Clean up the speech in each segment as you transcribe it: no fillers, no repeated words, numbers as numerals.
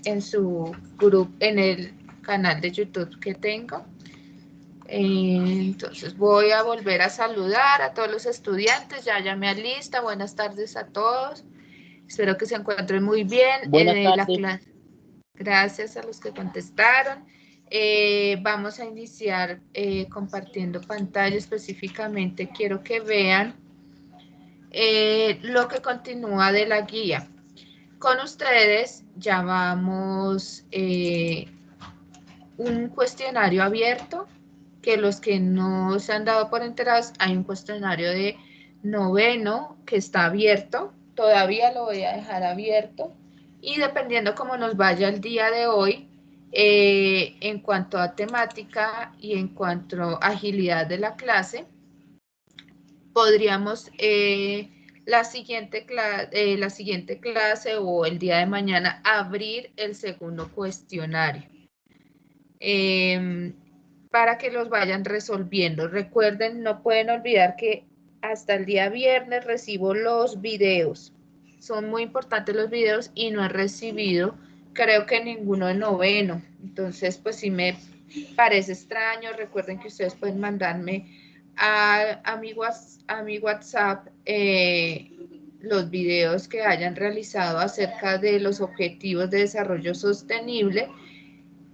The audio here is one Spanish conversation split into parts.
en su grupo, en el canal de YouTube que tengo. Entonces voy a volver a saludar a todos los estudiantes, ya me alista, buenas tardes a todos, espero que se encuentren muy bien. Buenas tardes. Gracias a los que contestaron. Vamos a iniciar compartiendo pantalla. Específicamente quiero que vean lo que continúa de la guía. Con ustedes llamamos un cuestionario abierto, que los que no se han dado por enterados, hay un cuestionario de noveno que está abierto, todavía lo voy a dejar abierto, y dependiendo cómo nos vaya el día de hoy, en cuanto a temática y en cuanto a agilidad de la clase, podríamos la siguiente clase o el día de mañana abrir el segundo cuestionario. Para que los vayan resolviendo. Recuerden, no pueden olvidar que hasta el día viernes recibo los videos. Son muy importantes los videos y no he recibido, creo que ninguno de noveno. Entonces, pues sí me parece extraño. Recuerden que ustedes pueden mandarme a mi WhatsApp los videos que hayan realizado acerca de los objetivos de desarrollo sostenible,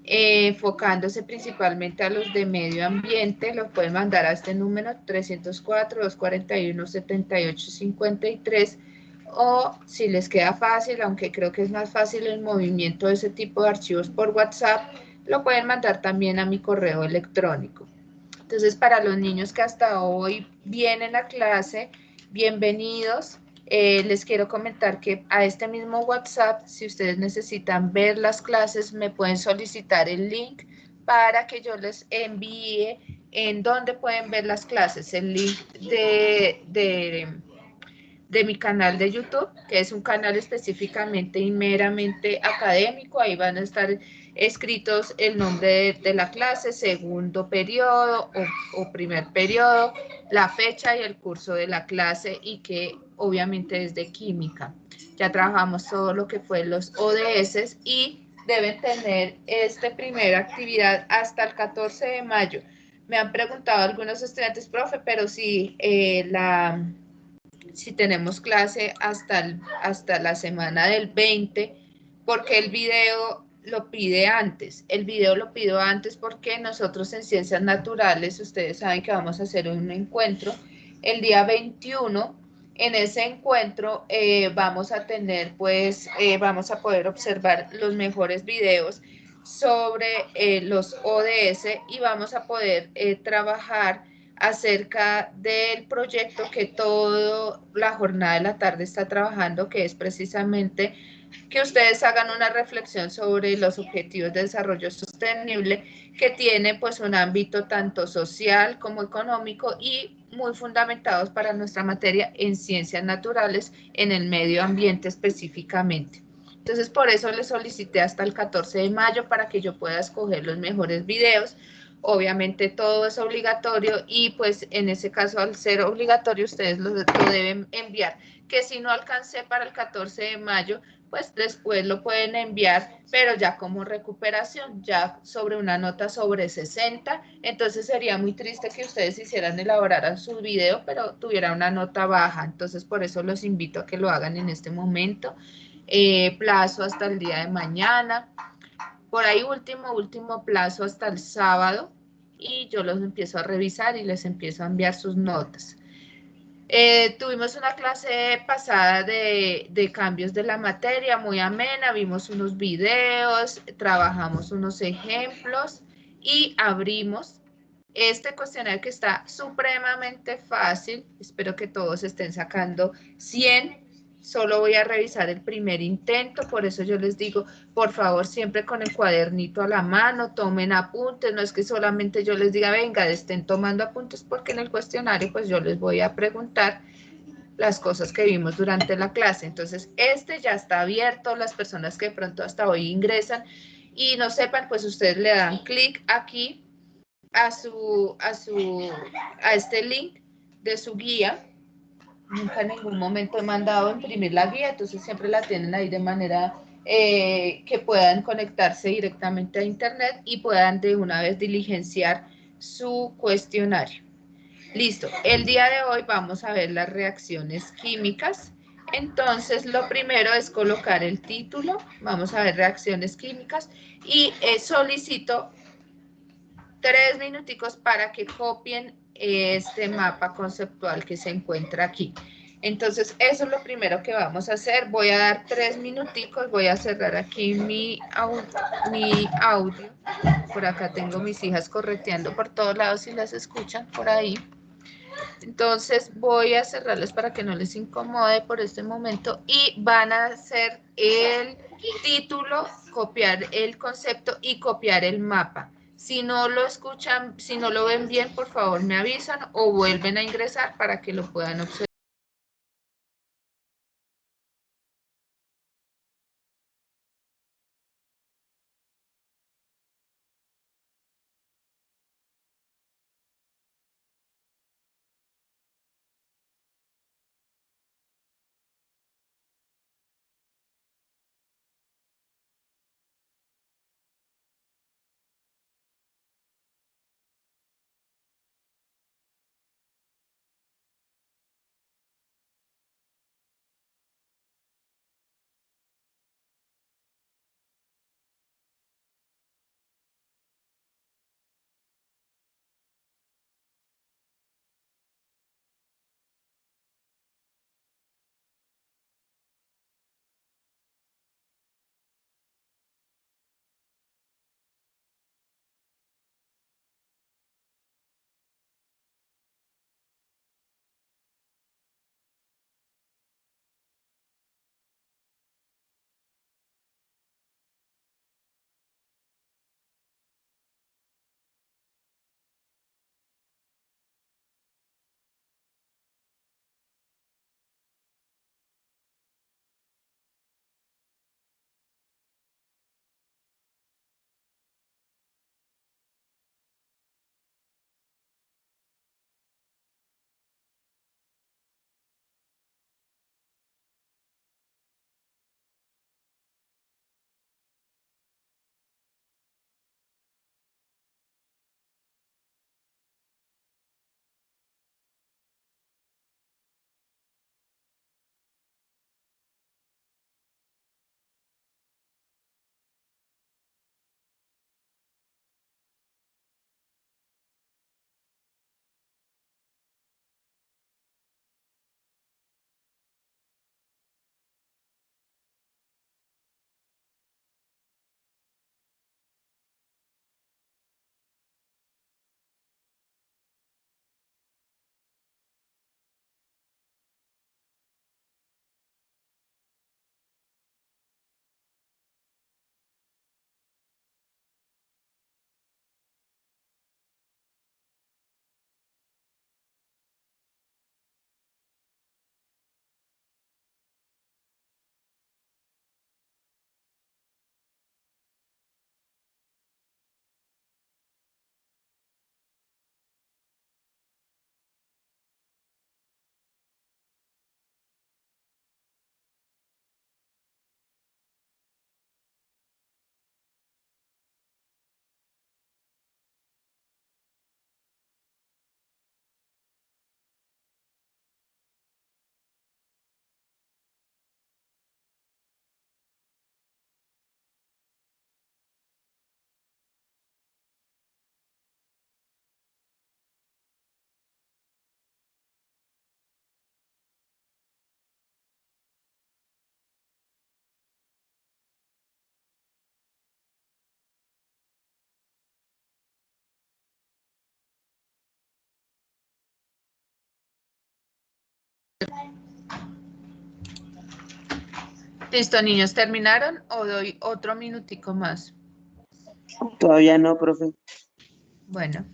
enfocándose principalmente a los de medio ambiente. Lo pueden mandar a este número 304-241-7853, o si les queda fácil, aunque creo que es más fácil el movimiento de ese tipo de archivos por WhatsApp, lo pueden mandar también a mi correo electrónico. Entonces, para los niños que hasta hoy vienen a clase, bienvenidos. Les quiero comentar que a este mismo WhatsApp, si ustedes necesitan ver las clases, me pueden solicitar el link para que yo les envíe en dónde pueden ver las clases, el link de mi canal de YouTube, que es un canal específicamente y meramente académico. Ahí van a estar escritos el nombre de la clase, segundo periodo o primer periodo, la fecha y el curso de la clase, y que obviamente es de química. Ya trabajamos todo lo que fue los ODS y deben tener esta primera actividad hasta el 14 de mayo. Me han preguntado algunos estudiantes, profe, pero si si tenemos clase hasta la semana del 20, porque el video lo pide antes. El video lo pido antes porque nosotros en Ciencias Naturales, ustedes saben que vamos a hacer un encuentro el día 21. En ese encuentro vamos a tener, pues, vamos a poder observar los mejores videos sobre los ODS, y vamos a poder trabajar acerca del proyecto que toda la jornada de la tarde está trabajando, que es precisamente que ustedes hagan una reflexión sobre los objetivos de desarrollo sostenible, que tiene pues un ámbito tanto social como económico y muy fundamentados para nuestra materia en ciencias naturales, en el medio ambiente específicamente. Entonces, por eso les solicité hasta el 14 de mayo para que yo pueda escoger los mejores videos. Obviamente todo es obligatorio y pues en ese caso, al ser obligatorio, ustedes lo deben enviar. Que si no alcancé para el 14 de mayo, pues después lo pueden enviar, pero ya como recuperación, ya sobre una nota sobre 60. Entonces sería muy triste que ustedes hicieran, elaboraran su video, pero tuvieran una nota baja. Entonces por eso los invito a que lo hagan en este momento. Plazo hasta el día de mañana. Por ahí último plazo hasta el sábado, y yo los empiezo a revisar y les empiezo a enviar sus notas. Tuvimos una clase pasada de cambios de la materia, muy amena, vimos unos videos, trabajamos unos ejemplos y abrimos este cuestionario que está supremamente fácil. Espero que todos estén sacando 100. Solo voy a revisar el primer intento, por eso yo les digo, por favor, siempre con el cuadernito a la mano, tomen apuntes. No es que solamente yo les diga, venga, estén tomando apuntes, porque en el cuestionario pues yo les voy a preguntar las cosas que vimos durante la clase. Entonces, este ya está abierto. Las personas que de pronto hasta hoy ingresan y no sepan, pues ustedes le dan clic aquí a este link de su guía. Nunca en ningún momento he mandado a imprimir la guía, entonces siempre la tienen ahí de manera que puedan conectarse directamente a internet y puedan de una vez diligenciar su cuestionario. Listo, el día de hoy vamos a ver las reacciones químicas. Entonces, lo primero es colocar el título, vamos a ver reacciones químicas y solicito 3 minuticos para que copien este mapa conceptual que se encuentra aquí. Entonces, eso es lo primero que vamos a hacer. Voy a dar 3 minuticos, voy a cerrar aquí mi audio. Por acá tengo mis hijas correteando por todos lados, si las escuchan por ahí. Entonces voy a cerrarles para que no les incomode por este momento y van a hacer el título, copiar el concepto y copiar el mapa. Si no lo escuchan, si no lo ven bien, por favor me avisan o vuelven a ingresar para que lo puedan observar. Listo, niños, ¿terminaron o doy otro minutico más? Todavía no, profe. Bueno.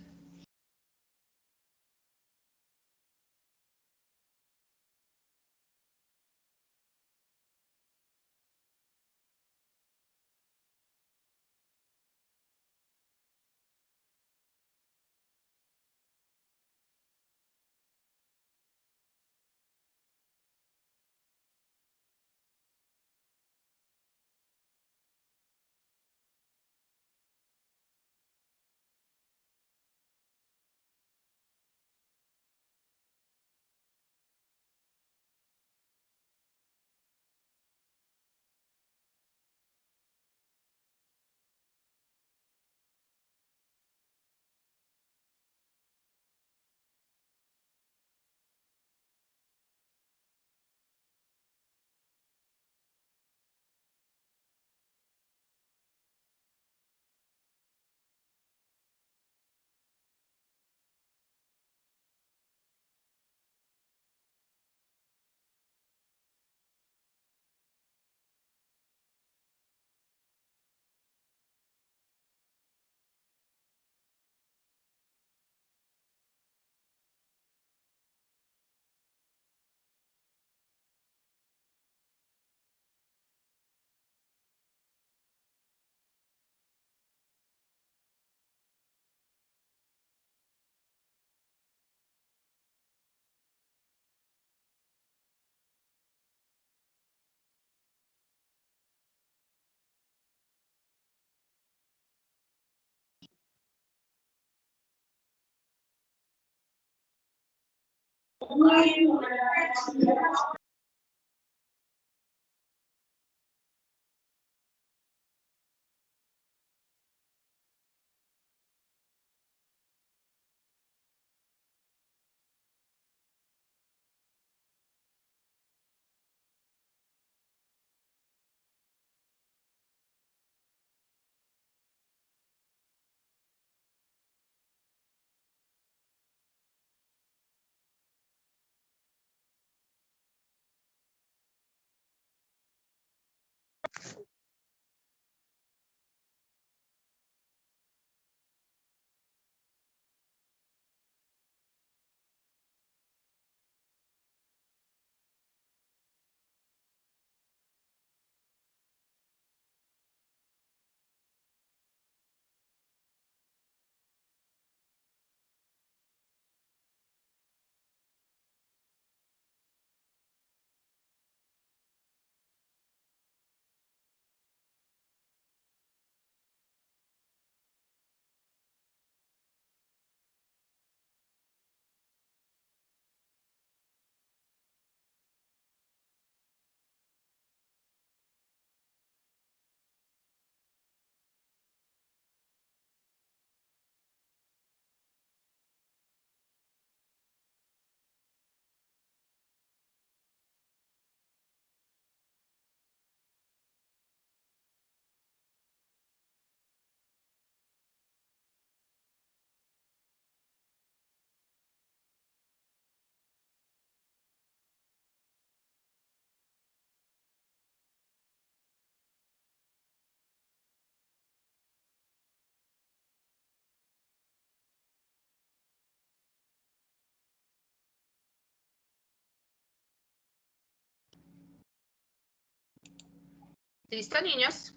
¿Listo, niños?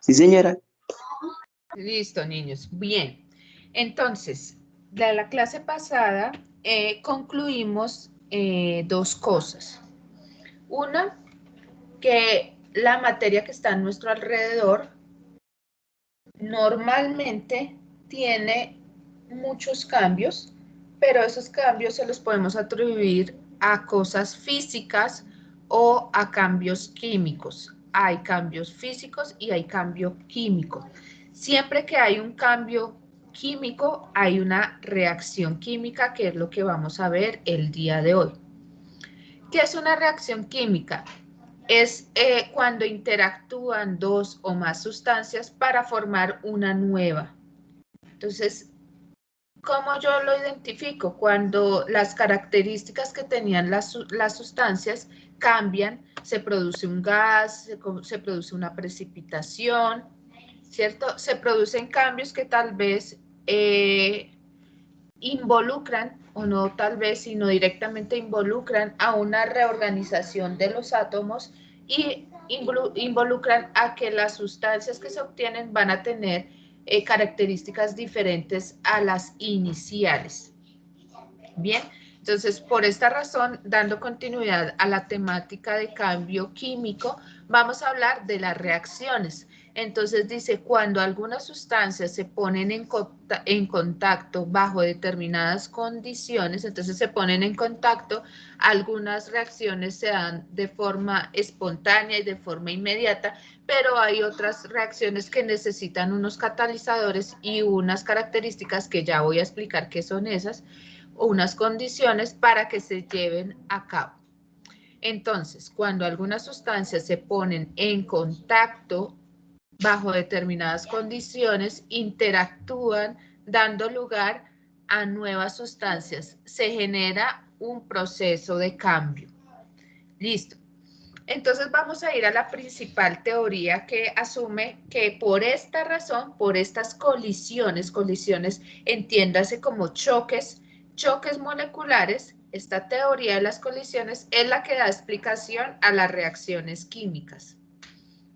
Sí, señora. Listo, niños. Bien. Entonces, de la clase pasada concluimos dos cosas. Una, que la materia que está a nuestro alrededor normalmente tiene muchos cambios, pero esos cambios se los podemos atribuir a cosas físicas o a cambios químicos. Hay cambios físicos y hay cambio químico. Siempre que hay un cambio químico, hay una reacción química, que es lo que vamos a ver el día de hoy. ¿Qué es una reacción química? Es cuando interactúan dos o más sustancias para formar una nueva. Entonces, ¿cómo yo lo identifico? Cuando las características que tenían las sustancias cambian, se produce un gas, se produce una precipitación, ¿cierto? Se producen cambios que tal vez involucran, o no tal vez, sino directamente involucran a una reorganización de los átomos y involucran a que las sustancias que se obtienen van a tener características diferentes a las iniciales. Bien, entonces por esta razón, dando continuidad a la temática de cambio químico, vamos a hablar de las reacciones. Entonces dice, cuando algunas sustancias se ponen en contacto bajo determinadas condiciones, entonces se ponen en contacto, algunas reacciones se dan de forma espontánea y de forma inmediata, pero hay otras reacciones que necesitan unos catalizadores y unas características que ya voy a explicar qué son esas, o unas condiciones para que se lleven a cabo. Entonces, cuando algunas sustancias se ponen en contacto bajo determinadas condiciones, interactúan dando lugar a nuevas sustancias. Se genera un proceso de cambio. Listo. Entonces vamos a ir a la principal teoría, que asume que por esta razón, por estas colisiones, entiéndase como choques moleculares, esta teoría de las colisiones es la que da explicación a las reacciones químicas.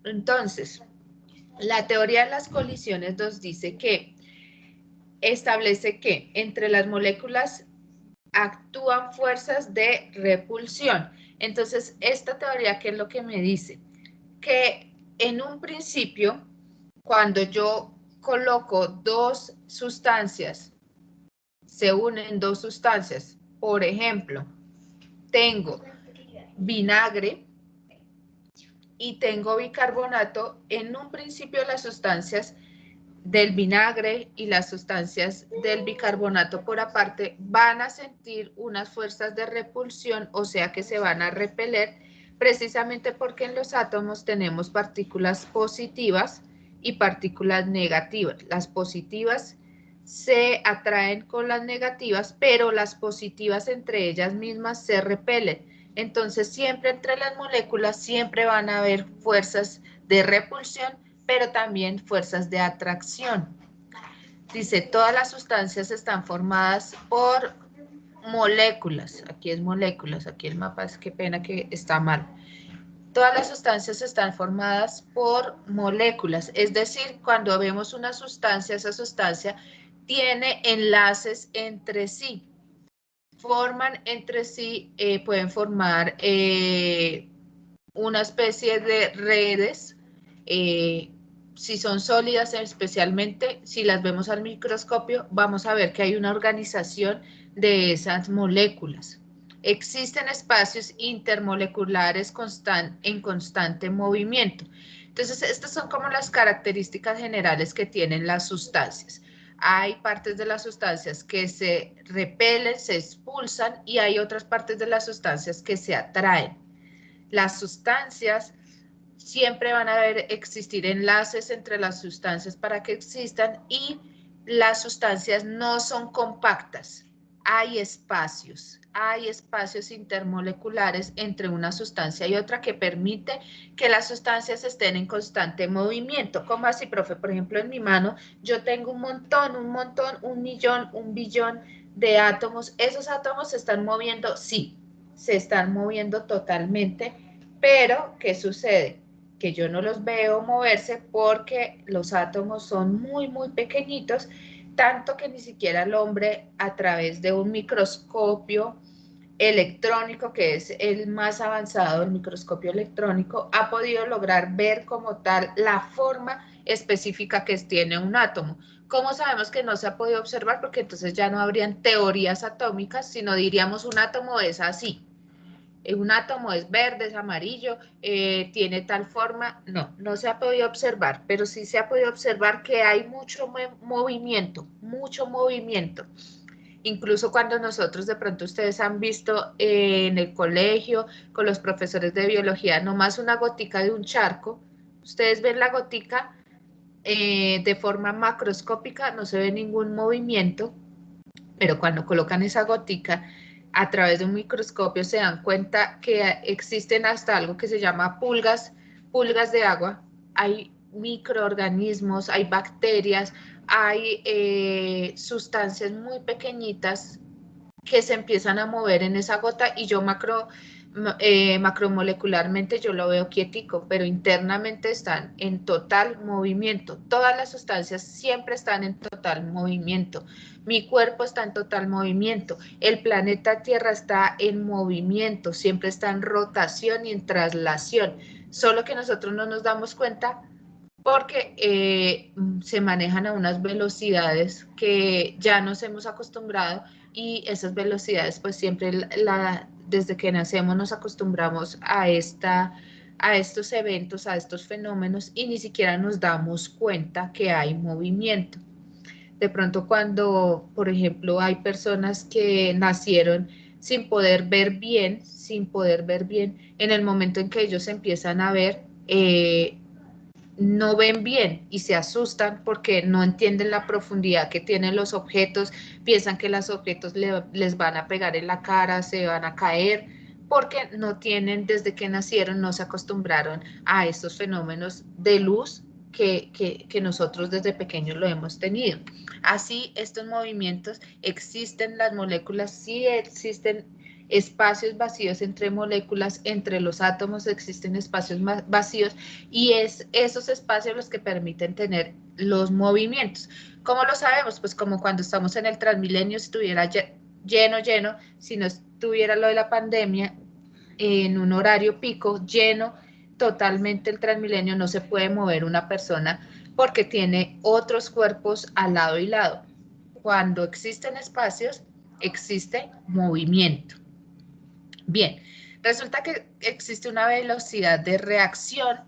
Entonces, la teoría de las colisiones nos dice que establece que entre las moléculas actúan fuerzas de repulsión. Entonces, esta teoría, ¿qué es lo que me dice? Que en un principio, cuando yo coloco dos sustancias, se unen dos sustancias, Por ejemplo, tengo vinagre y tengo bicarbonato. En un principio las sustancias del vinagre y las sustancias del bicarbonato por aparte van a sentir unas fuerzas de repulsión, o sea que se van a repeler, precisamente porque en los átomos tenemos partículas positivas y partículas negativas. Las positivas se atraen con las negativas, pero las positivas entre ellas mismas se repelen. Entonces siempre entre las moléculas siempre van a haber fuerzas de repulsión, pero también fuerzas de atracción. Dice, todas las sustancias están formadas por moléculas. Aquí es moléculas, aquí el mapa es, qué pena que está mal. Todas las sustancias están formadas por moléculas, es decir, cuando vemos una sustancia, esa sustancia tiene enlaces entre sí. Forman entre sí, pueden formar una especie de redes, si son sólidas especialmente, si las vemos al microscopio, vamos a ver que hay una organización de esas moléculas. Existen espacios intermoleculares en constante movimiento. Entonces, estas son como las características generales que tienen las sustancias. Hay partes de las sustancias que se repelen, se expulsan, y hay otras partes de las sustancias que se atraen. Las sustancias siempre van a existir enlaces entre las sustancias para que existan, y las sustancias no son compactas. Hay espacios intermoleculares entre una sustancia y otra que permite que las sustancias estén en constante movimiento. ¿Cómo así, profe? Por ejemplo, en mi mano yo tengo un montón, un millón, un billón de átomos. ¿Esos átomos se están moviendo? Sí, se están moviendo totalmente, pero ¿qué sucede? Que yo no los veo moverse porque los átomos son muy, muy pequeñitos, tanto que ni siquiera el hombre, a través de un microscopio electrónico, que es el más avanzado, el microscopio electrónico, ha podido lograr ver como tal la forma específica que tiene un átomo. ¿Cómo sabemos que no se ha podido observar? Porque entonces ya no habrían teorías atómicas, sino diríamos un átomo es así. Un átomo es verde, es amarillo, tiene tal forma. No, no se ha podido observar, pero sí se ha podido observar que hay mucho movimiento, mucho movimiento. Incluso cuando nosotros, de pronto ustedes han visto en el colegio con los profesores de biología, nomás una gotica de un charco, ustedes ven la gotica de forma macroscópica, no se ve ningún movimiento, pero cuando colocan esa gotica a través de un microscopio se dan cuenta que existen hasta algo que se llama pulgas de agua. Hay microorganismos, hay bacterias, hay sustancias muy pequeñitas que se empiezan a mover en esa gota, y yo macromolecularmente yo lo veo quietico, pero internamente están en total movimiento. Todas las sustancias siempre están en total movimiento. Mi cuerpo está en total movimiento. El planeta Tierra está en movimiento, siempre está en rotación y en traslación. Solo que nosotros no nos damos cuenta porque se manejan a unas velocidades que ya nos hemos acostumbrado, y esas velocidades pues siempre desde que nacemos nos acostumbramos a estos eventos, a estos fenómenos, y ni siquiera nos damos cuenta que hay movimiento. De pronto cuando, por ejemplo, hay personas que nacieron sin poder ver bien, en el momento en que ellos empiezan a ver, no ven bien y se asustan porque no entienden la profundidad que tienen los objetos, piensan que los objetos les van a pegar en la cara, se van a caer, porque no tienen, desde que nacieron, no se acostumbraron a estos fenómenos de luz que nosotros desde pequeños lo hemos tenido. Así, estos movimientos existen, las moléculas sí existen, espacios vacíos entre moléculas, entre los átomos existen espacios vacíos, y es esos espacios los que permiten tener los movimientos. ¿Cómo lo sabemos? Pues como cuando estamos en el Transmilenio, si estuviera lleno, si no estuviera lo de la pandemia, en un horario pico, lleno totalmente el Transmilenio, no se puede mover una persona porque tiene otros cuerpos al lado y lado. Cuando existen espacios, existe movimiento. Bien, resulta que existe una velocidad de reacción,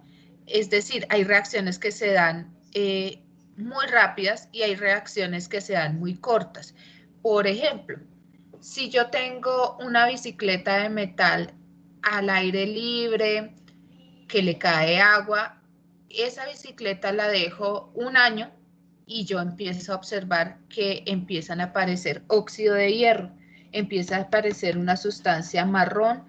es decir, hay reacciones que se dan muy rápidas y hay reacciones que se dan muy cortas. Por ejemplo, si yo tengo una bicicleta de metal al aire libre, que le cae agua, esa bicicleta la dejo un año y yo empiezo a observar que empiezan a aparecer óxido de hierro, empieza a aparecer una sustancia marrón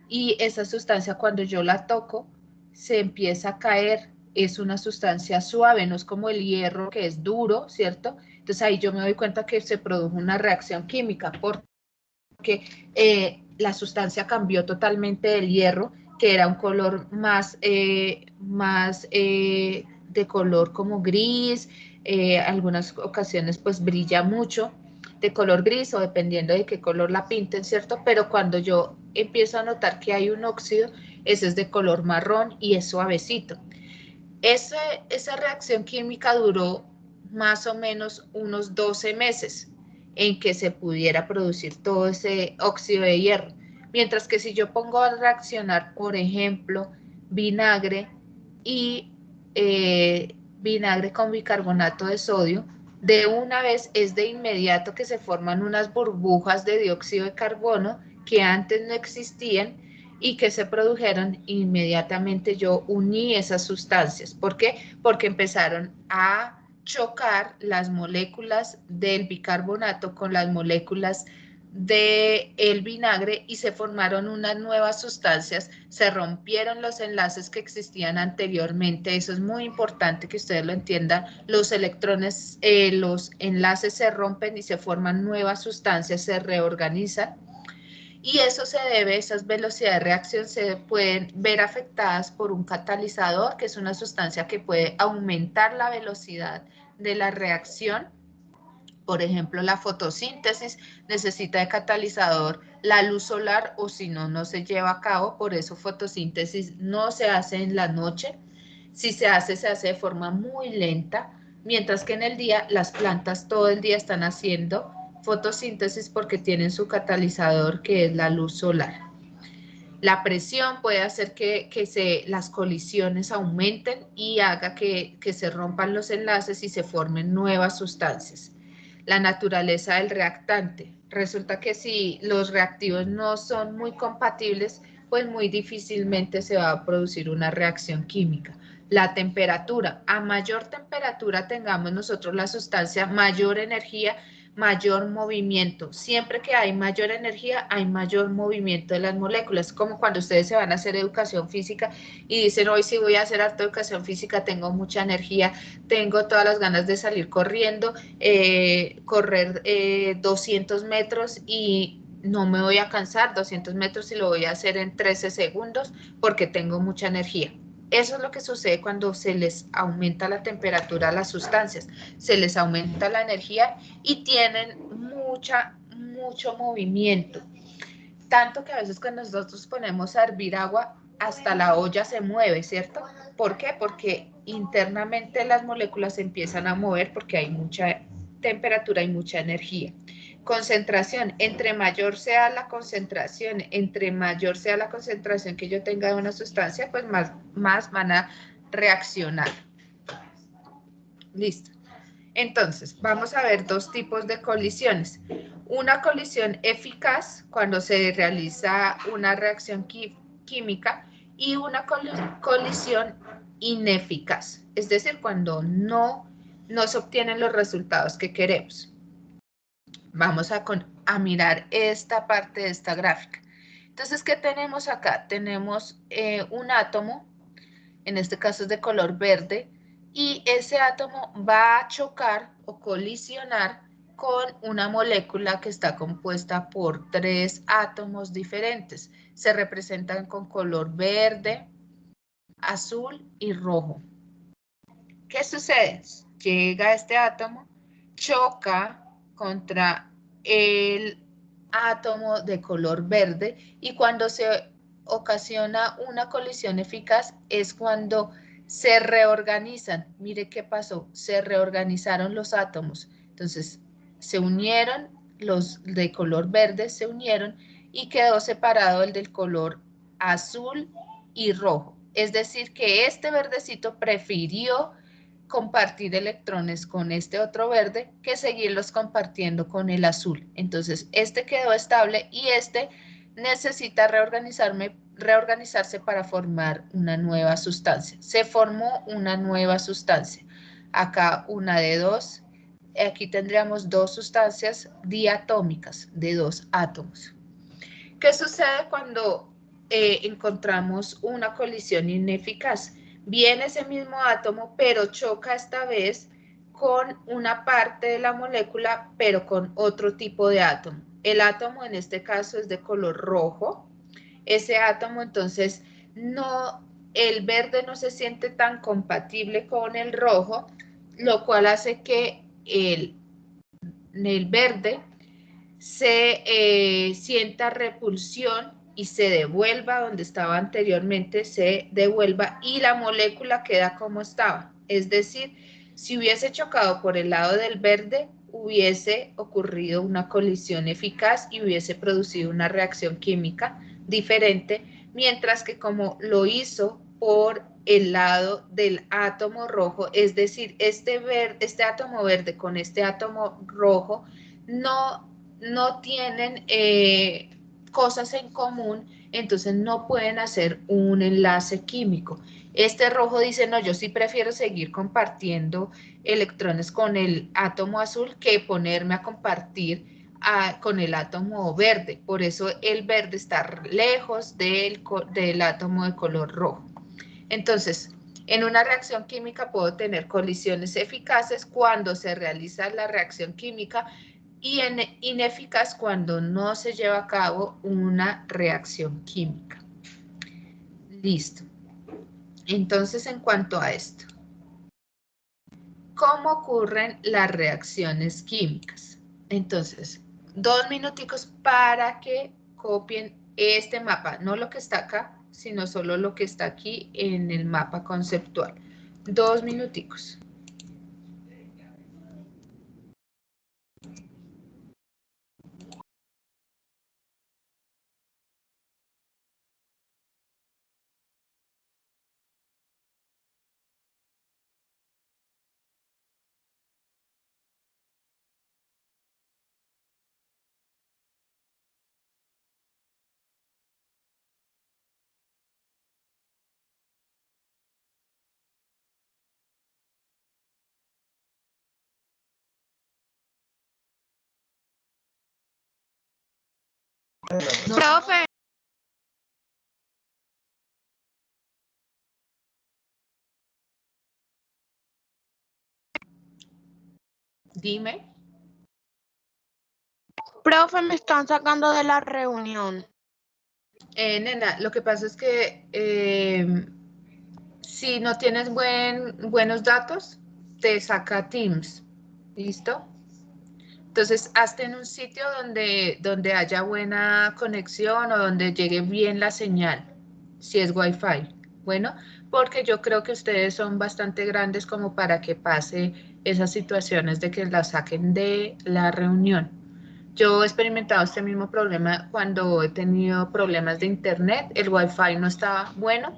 y esa sustancia cuando yo la toco se empieza a caer, es una sustancia suave, no es como el hierro que es duro, ¿cierto? Entonces ahí yo me doy cuenta que se produjo una reacción química porque la sustancia cambió totalmente del hierro, que era un color más de color como gris, algunas ocasiones pues brilla mucho de color gris o dependiendo de qué color la pinten, ¿cierto? Pero cuando yo empiezo a notar que hay un óxido, ese es de color marrón y es suavecito. Esa reacción química duró más o menos unos 12 meses en que se pudiera producir todo ese óxido de hierro. Mientras que si yo pongo a reaccionar, por ejemplo, vinagre y vinagre con bicarbonato de sodio, de una vez es de inmediato que se forman unas burbujas de dióxido de carbono que antes no existían y que se produjeron inmediatamente. Yo uní esas sustancias. ¿Por qué? Porque empezaron a chocar las moléculas del bicarbonato con las moléculas del vinagre y se formaron unas nuevas sustancias, se rompieron los enlaces que existían anteriormente. Eso es muy importante que ustedes lo entiendan. Los electrones, los enlaces se rompen y se forman nuevas sustancias, se reorganizan. Y eso se debe, esas velocidades de reacción se pueden ver afectadas por un catalizador, que es una sustancia que puede aumentar la velocidad de la reacción. Por ejemplo, la fotosíntesis necesita de catalizador la luz solar o si no, no se lleva a cabo. Por eso fotosíntesis no se hace en la noche. Si se hace de forma muy lenta, mientras que en el día las plantas todo el día están haciendo fotosíntesis porque tienen su catalizador que es la luz solar. La presión puede hacer que las colisiones aumenten y haga que se rompan los enlaces y se formen nuevas sustancias. La naturaleza del reactante. Resulta que si los reactivos no son muy compatibles, pues muy difícilmente se va a producir una reacción química. La temperatura. A mayor temperatura tengamos nosotros la sustancia, mayor energía, mayor movimiento. Siempre que hay mayor energía, hay mayor movimiento de las moléculas. Como cuando ustedes se van a hacer educación física y dicen, hoy sí voy a hacer harta educación física, tengo mucha energía, tengo todas las ganas de salir corriendo, correr 200 metros y no me voy a cansar, 200 metros y lo voy a hacer en 13 segundos porque tengo mucha energía. Eso es lo que sucede cuando se les aumenta la temperatura a las sustancias, se les aumenta la energía y tienen mucho movimiento. Tanto que a veces cuando nosotros ponemos a hervir agua, hasta la olla se mueve, ¿cierto? ¿Por qué? Porque internamente las moléculas se empiezan a mover porque hay mucha temperatura y mucha energía. Concentración, entre mayor sea la concentración, que yo tenga de una sustancia, pues más van a reaccionar. Listo. Entonces, vamos a ver dos tipos de colisiones. Una colisión eficaz, cuando se realiza una reacción química, y una colisión ineficaz, es decir, cuando no se obtienen los resultados que queremos. Vamos a mirar esta parte de esta gráfica. Entonces, ¿qué tenemos acá? Tenemos un átomo, en este caso es de color verde, y ese átomo va a chocar o colisionar con una molécula que está compuesta por 3 átomos diferentes. Se representan con color verde, azul y rojo. ¿Qué sucede? Llega este átomo, choca contra el átomo de color verde y cuando se ocasiona una colisión eficaz es cuando se reorganizan. Mire qué pasó, se reorganizaron los átomos. Entonces, se unieron los de color verde se unieron y quedó separado el del color azul y rojo. Es decir, que este verdecito prefirió compartir electrones con este otro verde que seguirlos compartiendo con el azul. Entonces, este quedó estable y este necesita reorganizarse para formar una nueva sustancia. Se formó una nueva sustancia. Acá una de dos. Aquí tendríamos dos sustancias diatómicas de dos átomos. ¿Qué sucede cuando encontramos una colisión ineficaz? Viene ese mismo átomo, pero choca esta vez con una parte de la molécula, pero con otro tipo de átomo. El átomo en este caso es de color rojo. Ese átomo entonces el verde no se siente tan compatible con el rojo, lo cual hace que el verde se sienta repulsión y se devuelva donde estaba anteriormente, se devuelva y la molécula queda como estaba. Es decir, si hubiese chocado por el lado del verde, hubiese ocurrido una colisión eficaz y hubiese producido una reacción química diferente, mientras que como lo hizo por el lado del átomo rojo, es decir, este átomo verde con este átomo rojo no tienen cosas en común, entonces no pueden hacer un enlace químico. Este rojo dice, no, yo sí prefiero seguir compartiendo electrones con el átomo azul que ponerme a compartir con el átomo verde. Por eso el verde está lejos del átomo de color rojo. Entonces, en una reacción química puedo tener colisiones eficaces cuando se realiza la reacción química y ineficaz cuando no se lleva a cabo una reacción química. Listo. Entonces, en cuanto a esto, ¿cómo ocurren las reacciones químicas? Entonces, 2 minuticos para que copien este mapa, no lo que está acá, sino solo lo que está aquí en el mapa conceptual. 2 minuticos. Profe, Dime. profe, me están sacando de la reunión. Nena, lo que pasa es que si no tienes buenos datos, te saca Teams. ¿Listo? Entonces, hazte en un sitio donde haya buena conexión o donde llegue bien la señal, si es Wi-Fi. Bueno, porque yo creo que ustedes son bastante grandes como para que pase esas situaciones de que la saquen de la reunión. Yo he experimentado este mismo problema cuando he tenido problemas de internet, el Wi-Fi no está bueno,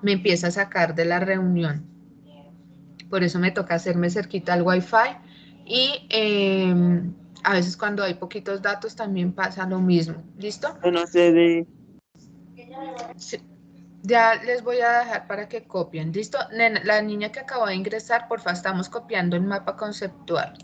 me empieza a sacar de la reunión. Por eso me toca hacerme cerquita al Wi-Fi y a veces cuando hay poquitos datos también pasa lo mismo. ¿Listo? Yo no sé de... Sí. Ya les voy a dejar para que copien. ¿Listo? La niña que acaba de ingresar, porfa, estamos copiando el mapa conceptual.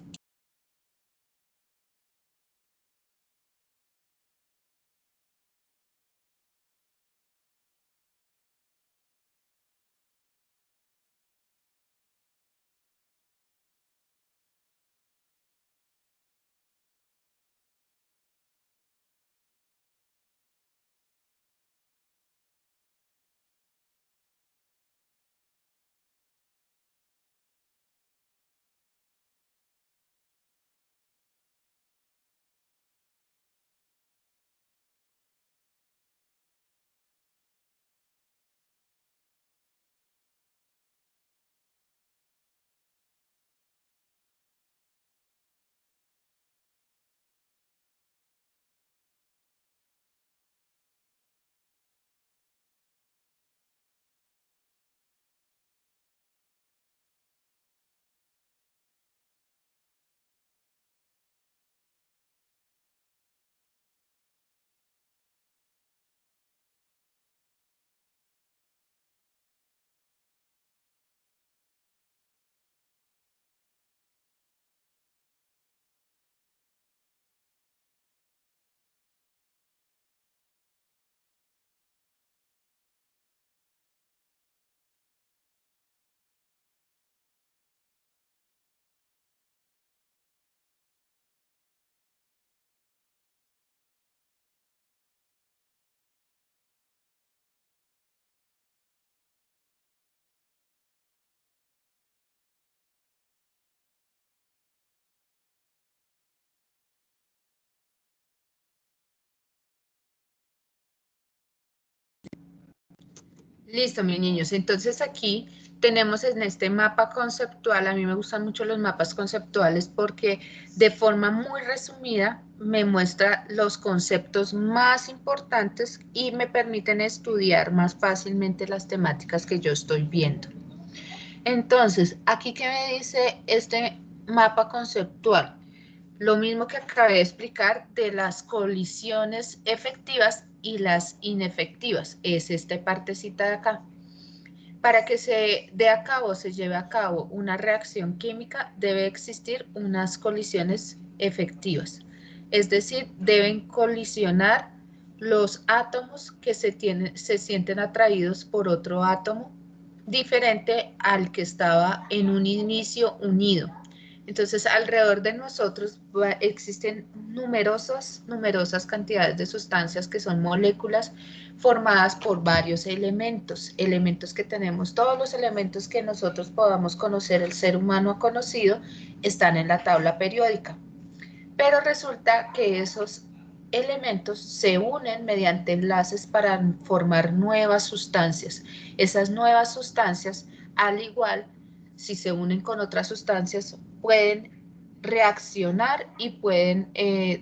Listo, mis niños. Entonces aquí tenemos en este mapa conceptual, a mí me gustan mucho los mapas conceptuales porque de forma muy resumida me muestra los conceptos más importantes y me permiten estudiar más fácilmente las temáticas que yo estoy viendo. Entonces, aquí que me dice este mapa conceptual, lo mismo que acabé de explicar de las colisiones efectivas y las inefectivas, es esta partecita de acá. Para que se dé a cabo, se lleve a cabo una reacción química, debe existir unas colisiones efectivas. Es decir, deben colisionar los átomos que se sienten atraídos por otro átomo diferente al que estaba en un inicio unido. Entonces, alrededor de nosotros existen numerosas cantidades de sustancias que son moléculas formadas por varios elementos que tenemos, todos los elementos que nosotros podamos conocer, el ser humano ha conocido, están en la tabla periódica. Pero resulta que esos elementos se unen mediante enlaces para formar nuevas sustancias. Esas nuevas sustancias, al igual, si se unen con otras sustancias, pueden reaccionar y pueden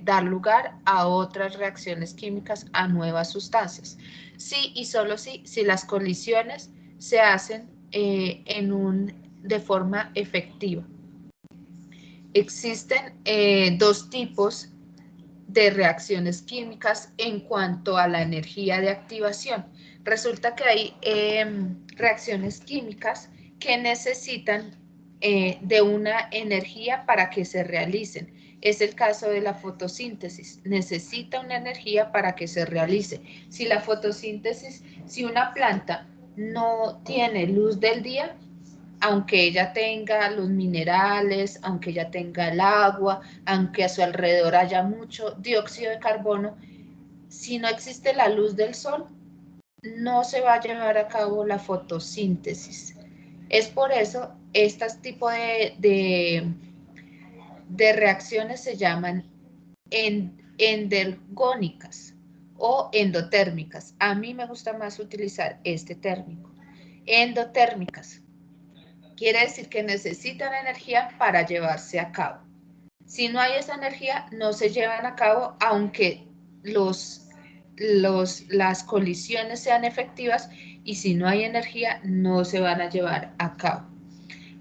dar lugar a otras reacciones químicas, a nuevas sustancias. Sí y solo sí, si las colisiones se hacen de forma efectiva. Existen dos tipos de reacciones químicas en cuanto a la energía de activación. Resulta que hay reacciones químicas que necesitan de una energía para que se realicen. Es el caso de la fotosíntesis. Necesita una energía para que se realice. Si la fotosíntesis, si una planta no tiene luz del día, aunque ella tenga los minerales, aunque ella tenga el agua, aunque a su alrededor haya mucho dióxido de carbono, si no existe la luz del sol, no se va a llevar a cabo la fotosíntesis. Es por eso, estos tipos de reacciones se llaman endergónicas o endotérmicas. A mí me gusta más utilizar este término. Endotérmicas. Quiere decir que necesitan energía para llevarse a cabo. Si no hay esa energía, no se llevan a cabo, aunque las colisiones sean efectivas, y si no hay energía, no se van a llevar a cabo.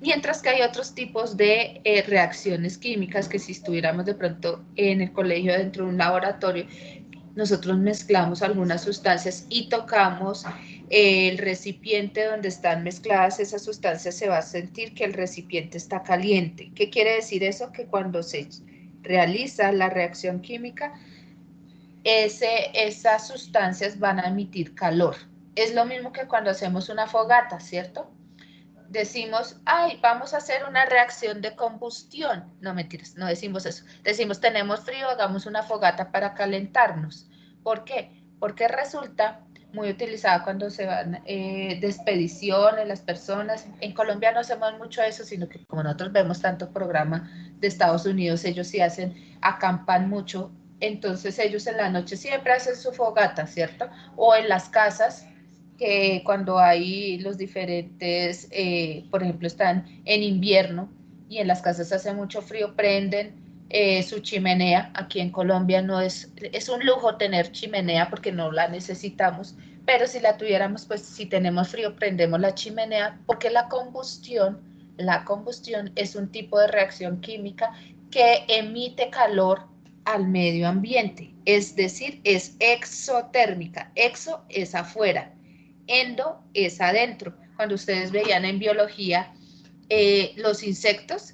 Mientras que hay otros tipos de reacciones químicas que si estuviéramos de pronto en el colegio dentro de un laboratorio, nosotros mezclamos algunas sustancias y tocamos el recipiente donde están mezcladas esas sustancias, se va a sentir que el recipiente está caliente. ¿Qué quiere decir eso? Que cuando se realiza la reacción química, esas sustancias van a emitir calor. Es lo mismo que cuando hacemos una fogata, ¿cierto? Decimos, ay, vamos a hacer una reacción de combustión. No, mentiras, no decimos eso. Decimos, tenemos frío, hagamos una fogata para calentarnos. ¿Por qué? Porque resulta muy utilizada cuando se van de expediciones, las personas. En Colombia no hacemos mucho eso, sino que como nosotros vemos tanto programa de Estados Unidos, ellos sí acampan mucho. Entonces ellos en la noche siempre hacen su fogata, ¿cierto? O en las casas, que cuando hay los diferentes, por ejemplo, están en invierno y en las casas hace mucho frío, prenden su chimenea. Aquí en Colombia no es un lujo tener chimenea porque no la necesitamos, pero si la tuviéramos, pues si tenemos frío, prendemos la chimenea porque la combustión es un tipo de reacción química que emite calor al medio ambiente, es decir, es exotérmica. Exo es afuera, endo es adentro. Cuando ustedes veían en biología los insectos,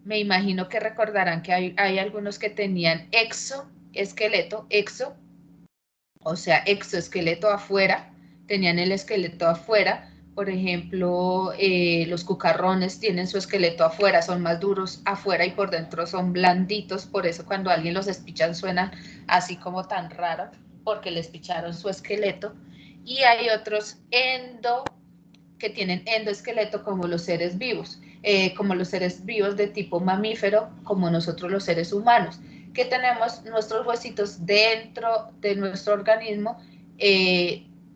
me imagino que recordarán que hay algunos que tenían exoesqueleto, o sea, exoesqueleto afuera, tenían el esqueleto afuera. Por ejemplo, los cucarrones tienen su esqueleto afuera, son más duros afuera y por dentro son blanditos, por eso cuando alguien los espichan suena así como tan raro, porque les picharon su esqueleto. Y hay otros que tienen endoesqueleto como los seres vivos, de tipo mamífero, como nosotros los seres humanos, que tenemos nuestros huesitos dentro de nuestro organismo,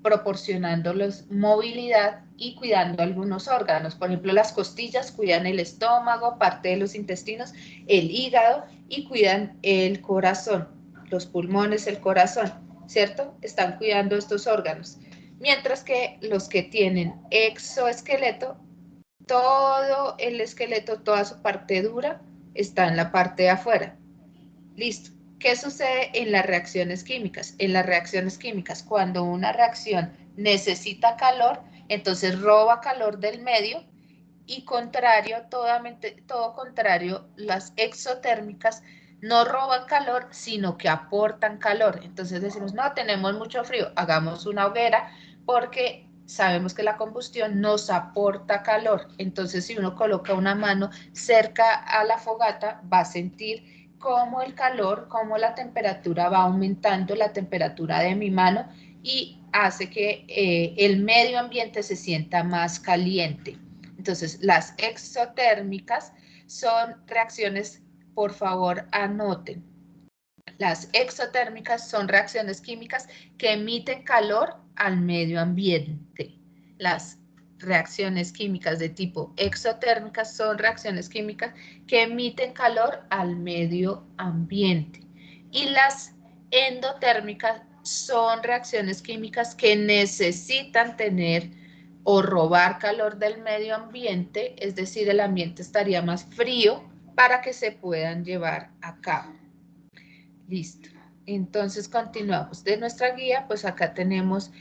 proporcionándoles movilidad y cuidando algunos órganos. Por ejemplo, las costillas cuidan el estómago, parte de los intestinos, el hígado y cuidan el corazón, los pulmones, el corazón, ¿cierto? Están cuidando estos órganos. Mientras que los que tienen exoesqueleto, todo el esqueleto, toda su parte dura, está en la parte de afuera. Listo. ¿Qué sucede en las reacciones químicas? En las reacciones químicas, cuando una reacción necesita calor, entonces roba calor del medio y contrario, todo contrario, las exotérmicas no roban calor, sino que aportan calor. Entonces decimos, no, tenemos mucho frío, hagamos una hoguera porque sabemos que la combustión nos aporta calor. Entonces, si uno coloca una mano cerca a la fogata, va a sentir cómo el calor, cómo la temperatura va aumentando, la temperatura de mi mano y hace que el medio ambiente se sienta más caliente. Entonces, las exotérmicas son reacciones, por favor, anoten. Las exotérmicas son reacciones químicas que emiten calor al medio ambiente. Las reacciones químicas de tipo exotérmicas son reacciones químicas que emiten calor al medio ambiente. Y las endotérmicas son reacciones químicas que necesitan tener o robar calor del medio ambiente, es decir, el ambiente estaría más frío para que se puedan llevar a cabo. Listo. Entonces continuamos de nuestra guía, pues acá tenemos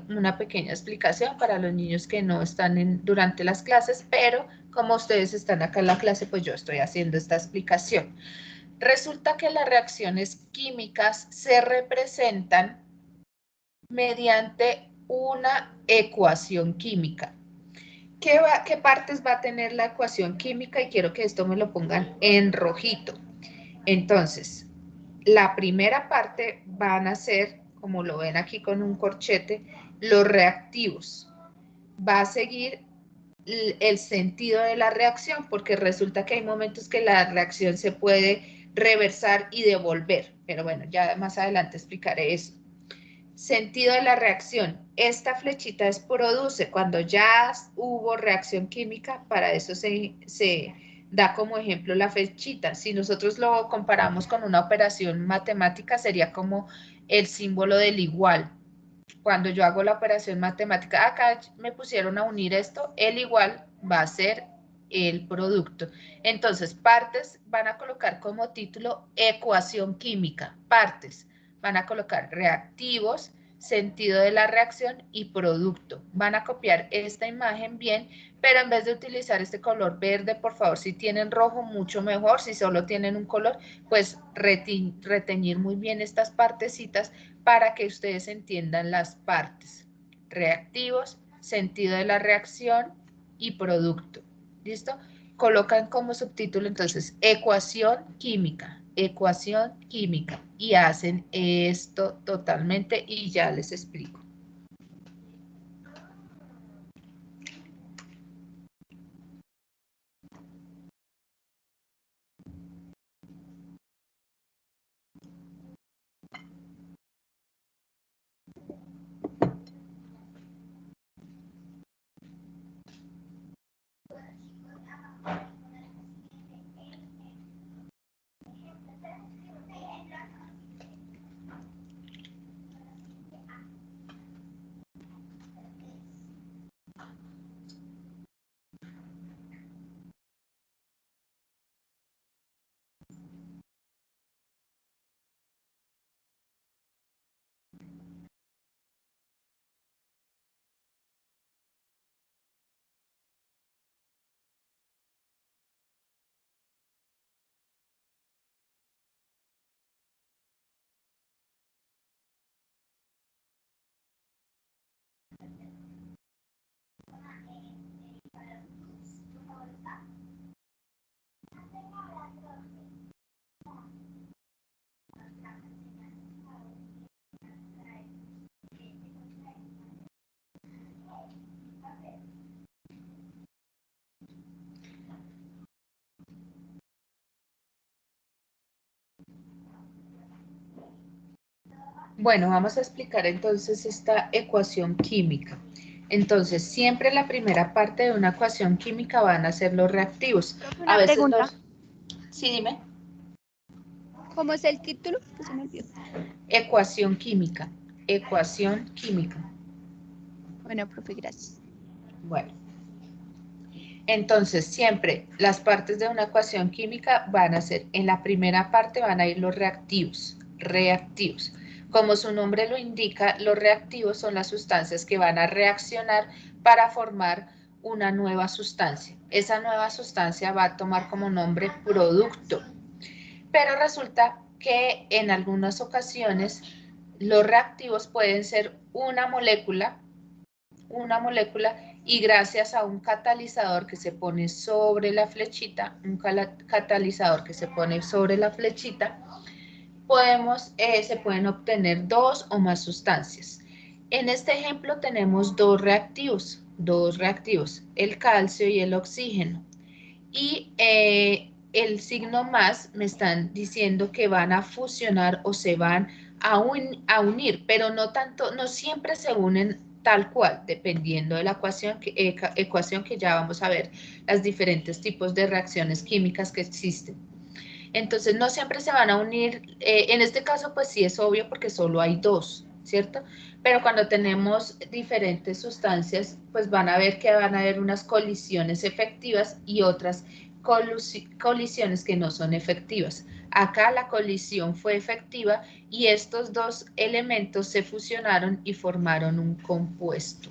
una pequeña explicación para los niños que no están durante las clases, pero como ustedes están acá en la clase, pues yo estoy haciendo esta explicación. Resulta que las reacciones químicas se representan mediante una ecuación química. ¿Qué partes va a tener la ecuación química? Y quiero que esto me lo pongan en rojito. Entonces, la primera parte van a ser, como lo ven aquí con un corchete, los reactivos. Va a seguir el sentido de la reacción, porque resulta que hay momentos que la reacción se puede reversar y devolver, pero bueno, ya más adelante explicaré eso. Sentido de la reacción. Esta flechita es produce. Cuando ya hubo reacción química, para eso se da como ejemplo la flechita. Si nosotros lo comparamos con una operación matemática, sería como el símbolo del igual. Cuando yo hago la operación matemática, acá me pusieron a unir esto, el igual va a ser el producto. Entonces, partes van a colocar como título ecuación química. Partes van a colocar reactivos, sentido de la reacción y producto. Van a copiar esta imagen bien, pero en vez de utilizar este color verde, por favor, si tienen rojo, mucho mejor. Si solo tienen un color, pues reteñir muy bien estas partecitas para que ustedes entiendan las partes. Reactivos, sentido de la reacción y producto. ¿Listo? Colocan como subtítulo entonces ecuación química y hacen esto totalmente y ya les explico. Bueno, vamos a explicar entonces esta ecuación química. Entonces, siempre la primera parte de una ecuación química van a ser los reactivos. Una A veces pregunta. los... Sí, dime. ¿Cómo es el título? Que se me olvidó. Ecuación química. Ecuación química. Bueno, profe, gracias. Bueno. Entonces, siempre las partes de una ecuación química van a ser, en la primera parte van a ir los reactivos. Reactivos. Como su nombre lo indica, los reactivos son las sustancias que van a reaccionar para formar una nueva sustancia. Esa nueva sustancia va a tomar como nombre producto. Pero resulta que en algunas ocasiones los reactivos pueden ser una molécula y gracias a un catalizador que se pone sobre la flechita, se pueden obtener dos o más sustancias. En este ejemplo tenemos dos reactivos, el calcio y el oxígeno. Y el signo más me están diciendo que van a fusionar o se van a unir, pero no siempre se unen tal cual, dependiendo de la ecuación que ya vamos a ver, los diferentes tipos de reacciones químicas que existen. Entonces, no siempre se van a unir, en este caso, pues sí es obvio porque solo hay dos, ¿cierto? Pero cuando tenemos diferentes sustancias, pues van a ver que van a haber unas colisiones efectivas y otras colisiones que no son efectivas. Acá la colisión fue efectiva y estos dos elementos se fusionaron y formaron un compuesto.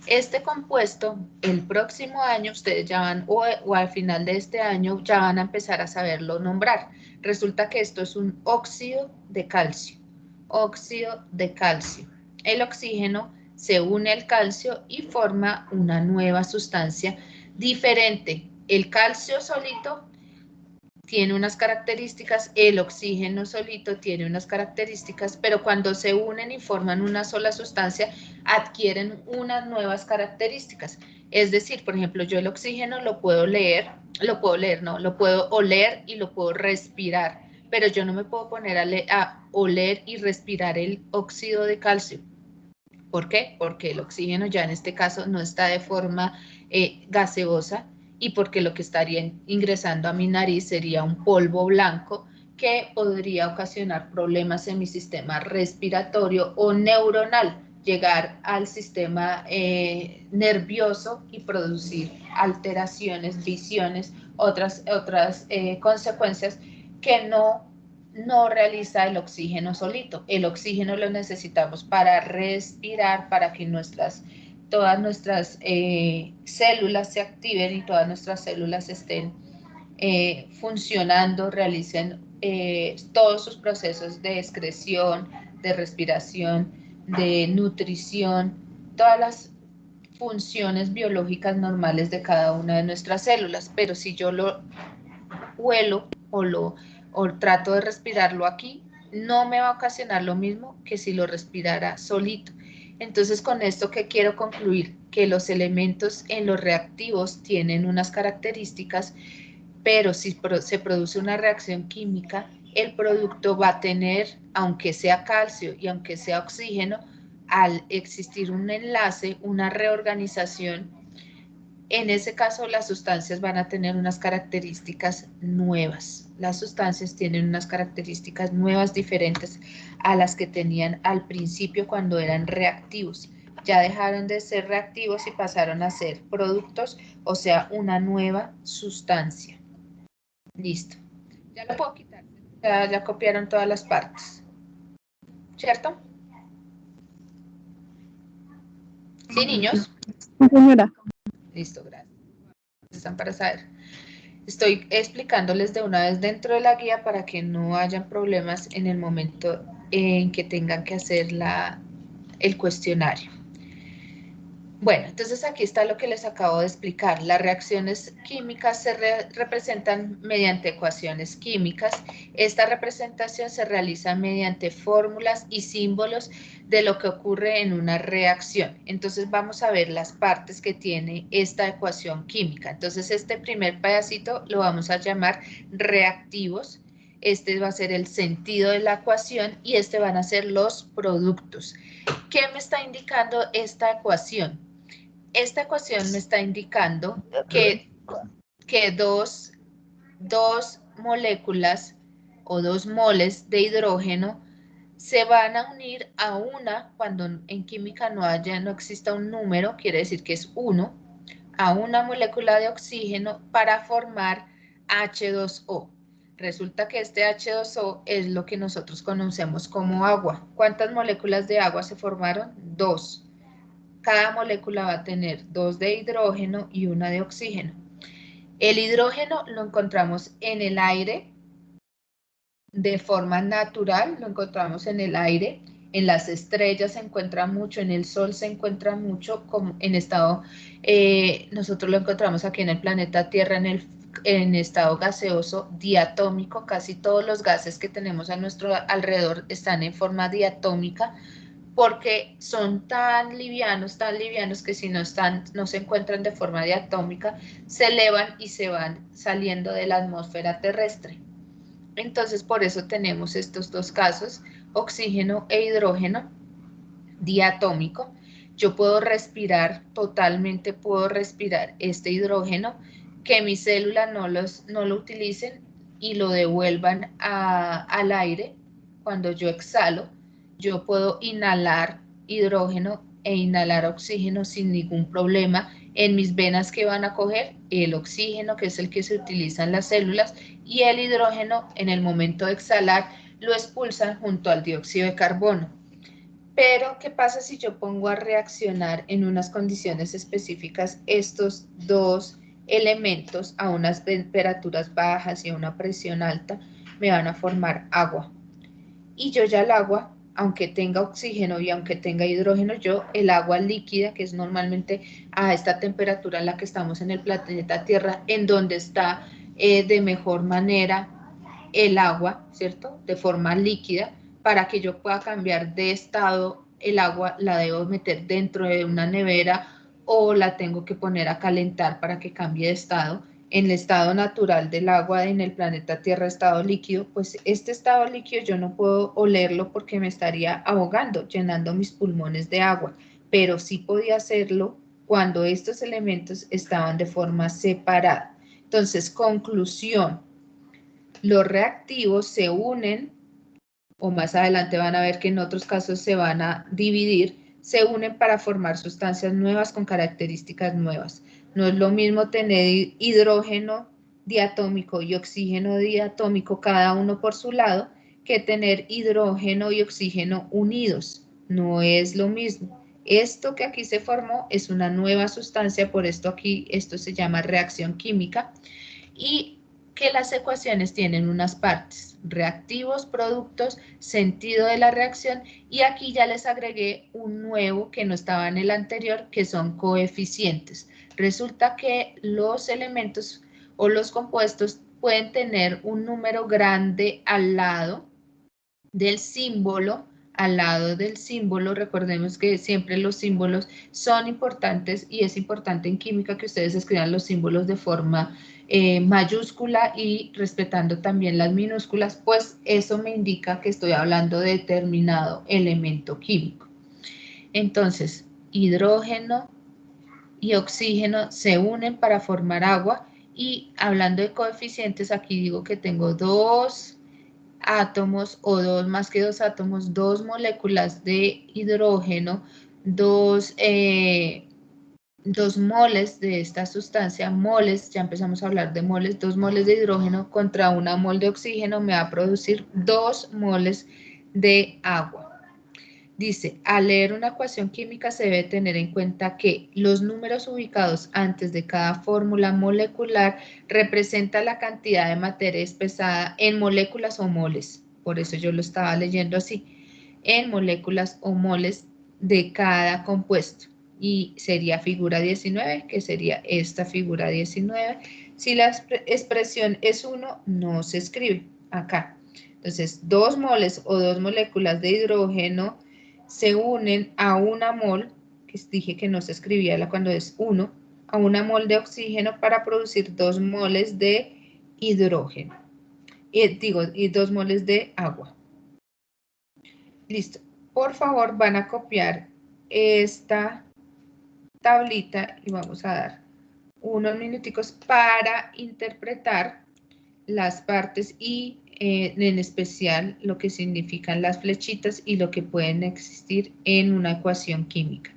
Este compuesto, el próximo año, ustedes ya van, o al final de este año, ya van a empezar a saberlo nombrar. Resulta que esto es un óxido de calcio. Óxido de calcio. El oxígeno se une al calcio y forma una nueva sustancia diferente. El calcio solito tiene unas características, el oxígeno solito tiene unas características, pero cuando se unen y forman una sola sustancia, adquieren unas nuevas características. Es decir, por ejemplo, yo el oxígeno lo puedo oler y lo puedo respirar, pero yo no me puedo poner a oler y respirar el óxido de calcio. ¿Por qué? Porque el oxígeno ya en este caso no está de forma gaseosa, y porque lo que estaría ingresando a mi nariz sería un polvo blanco que podría ocasionar problemas en mi sistema respiratorio o neuronal, llegar al sistema nervioso y producir alteraciones, visiones, otras consecuencias que no realiza el oxígeno solito. El oxígeno lo necesitamos para respirar, para que todas nuestras células se activen y todas nuestras células estén funcionando, realicen todos sus procesos de excreción, de respiración, de nutrición, todas las funciones biológicas normales de cada una de nuestras células. Pero si yo lo huelo o trato de respirarlo aquí, no me va a ocasionar lo mismo que si lo respirara solito. Entonces, con esto, ¿qué quiero concluir? Que los elementos en los reactivos tienen unas características, pero si se produce una reacción química, el producto va a tener, aunque sea calcio y aunque sea oxígeno, al existir un enlace, una reorganización, en ese caso las sustancias van a tener unas características nuevas. Las sustancias tienen unas características nuevas, diferentes a las que tenían al principio cuando eran reactivos. Ya dejaron de ser reactivos y pasaron a ser productos, o sea, una nueva sustancia. Listo. Ya lo puedo quitar. Ya copiaron todas las partes. ¿Cierto? ¿Sí, niños? Sí, señora. Listo, gracias. Están para saber. Estoy explicándoles de una vez dentro de la guía para que no hayan problemas en el momento en que tengan que hacer el cuestionario. Bueno, entonces aquí está lo que les acabo de explicar. Las reacciones químicas se representan mediante ecuaciones químicas. Esta representación se realiza mediante fórmulas y símbolos de lo que ocurre en una reacción. Entonces vamos a ver las partes que tiene esta ecuación química. Entonces este primer pedacito lo vamos a llamar reactivos. este va a ser el sentido de la ecuación y este van a ser los productos. ¿Qué me está indicando esta ecuación? Esta ecuación me está indicando que dos moléculas o 2 moles de hidrógeno se van a unir a una, cuando en química no exista un número, quiere decir que es 1, a una molécula de oxígeno para formar H2O. Resulta que este H2O es lo que nosotros conocemos como agua. ¿Cuántas moléculas de agua se formaron? 2. Cada molécula va a tener 2 de hidrógeno y 1 de oxígeno. El hidrógeno lo encontramos en el aire de forma natural, lo encontramos en el aire, en las estrellas se encuentra mucho, en el sol se encuentra mucho, como en estado, nosotros lo encontramos aquí en el planeta Tierra en estado gaseoso diatómico. Casi todos los gases que tenemos a nuestro alrededor están en forma diatómica, porque son tan livianos que si no se encuentran de forma diatómica, se elevan y se van saliendo de la atmósfera terrestre. Entonces, por eso tenemos estos dos casos, oxígeno e hidrógeno diatómico. Yo puedo respirar, totalmente puedo respirar este hidrógeno, que mis células no lo utilicen y lo devuelvan al aire. Cuando yo exhalo, yo puedo inhalar hidrógeno e inhalar oxígeno sin ningún problema. En mis venas, que van a coger el oxígeno, que es el que se utiliza en las células, y el hidrógeno, en el momento de exhalar, lo expulsan junto al dióxido de carbono. Pero, ¿qué pasa si yo pongo a reaccionar en unas condiciones específicas estos dos elementos a unas temperaturas bajas y a una presión alta? Me van a formar agua. Y yo ya el agua, aunque tenga oxígeno y aunque tenga hidrógeno, el agua líquida, que es normalmente a esta temperatura en la que estamos en el planeta Tierra, en donde está de mejor manera el agua, ¿cierto? De forma líquida, para que yo pueda cambiar de estado, el agua la debo meter dentro de una nevera o la tengo que poner a calentar para que cambie de estado. En el estado natural del agua en el planeta Tierra, estado líquido, pues este estado líquido yo no puedo olerlo porque me estaría ahogando, llenando mis pulmones de agua, pero sí podía hacerlo cuando estos elementos estaban de forma separada. Entonces, conclusión, los reactivos se unen, o más adelante van a ver que en otros casos se van a dividir, se unen para formar sustancias nuevas con características nuevas. No es lo mismo tener hidrógeno diatómico y oxígeno diatómico cada uno por su lado que tener hidrógeno y oxígeno unidos. No es lo mismo. Esto que aquí se formó es una nueva sustancia, por esto aquí esto se llama reacción química, y que las ecuaciones tienen unas partes, reactivos, productos, sentido de la reacción, y aquí ya les agregué un nuevo que no estaba en el anterior, que son coeficientes. Resulta que los elementos o los compuestos pueden tener un número grande al lado del símbolo. Recordemos que siempre los símbolos son importantes y es importante en química que ustedes escriban los símbolos de forma mayúscula y respetando también las minúsculas, pues eso me indica que estoy hablando de determinado elemento químico. Entonces, hidrógeno y oxígeno se unen para formar agua, y hablando de coeficientes, aquí digo que tengo dos átomos o más que dos átomos, dos moléculas de hidrógeno, dos moles de esta sustancia, moles, ya empezamos a hablar de moles, 2 moles de hidrógeno contra 1 mol de oxígeno me va a producir 2 moles de agua. Dice, al leer una ecuación química se debe tener en cuenta que los números ubicados antes de cada fórmula molecular representan la cantidad de materia pesada en moléculas o moles. Por eso yo lo estaba leyendo así, en moléculas o moles de cada compuesto. Y sería figura 19, que sería esta figura 19. Si la expresión es 1, no se escribe acá. Entonces, 2 moles o 2 moléculas de hidrógeno se unen a 1 mol, que dije que no se escribía cuando es 1, a 1 mol de oxígeno para producir 2 moles de hidrógeno. y 2 moles de agua. Listo. Por favor, van a copiar esta tablita y vamos a dar unos minuticos para interpretar las partes y en especial lo que significan las flechitas y lo que pueden existir en una ecuación química.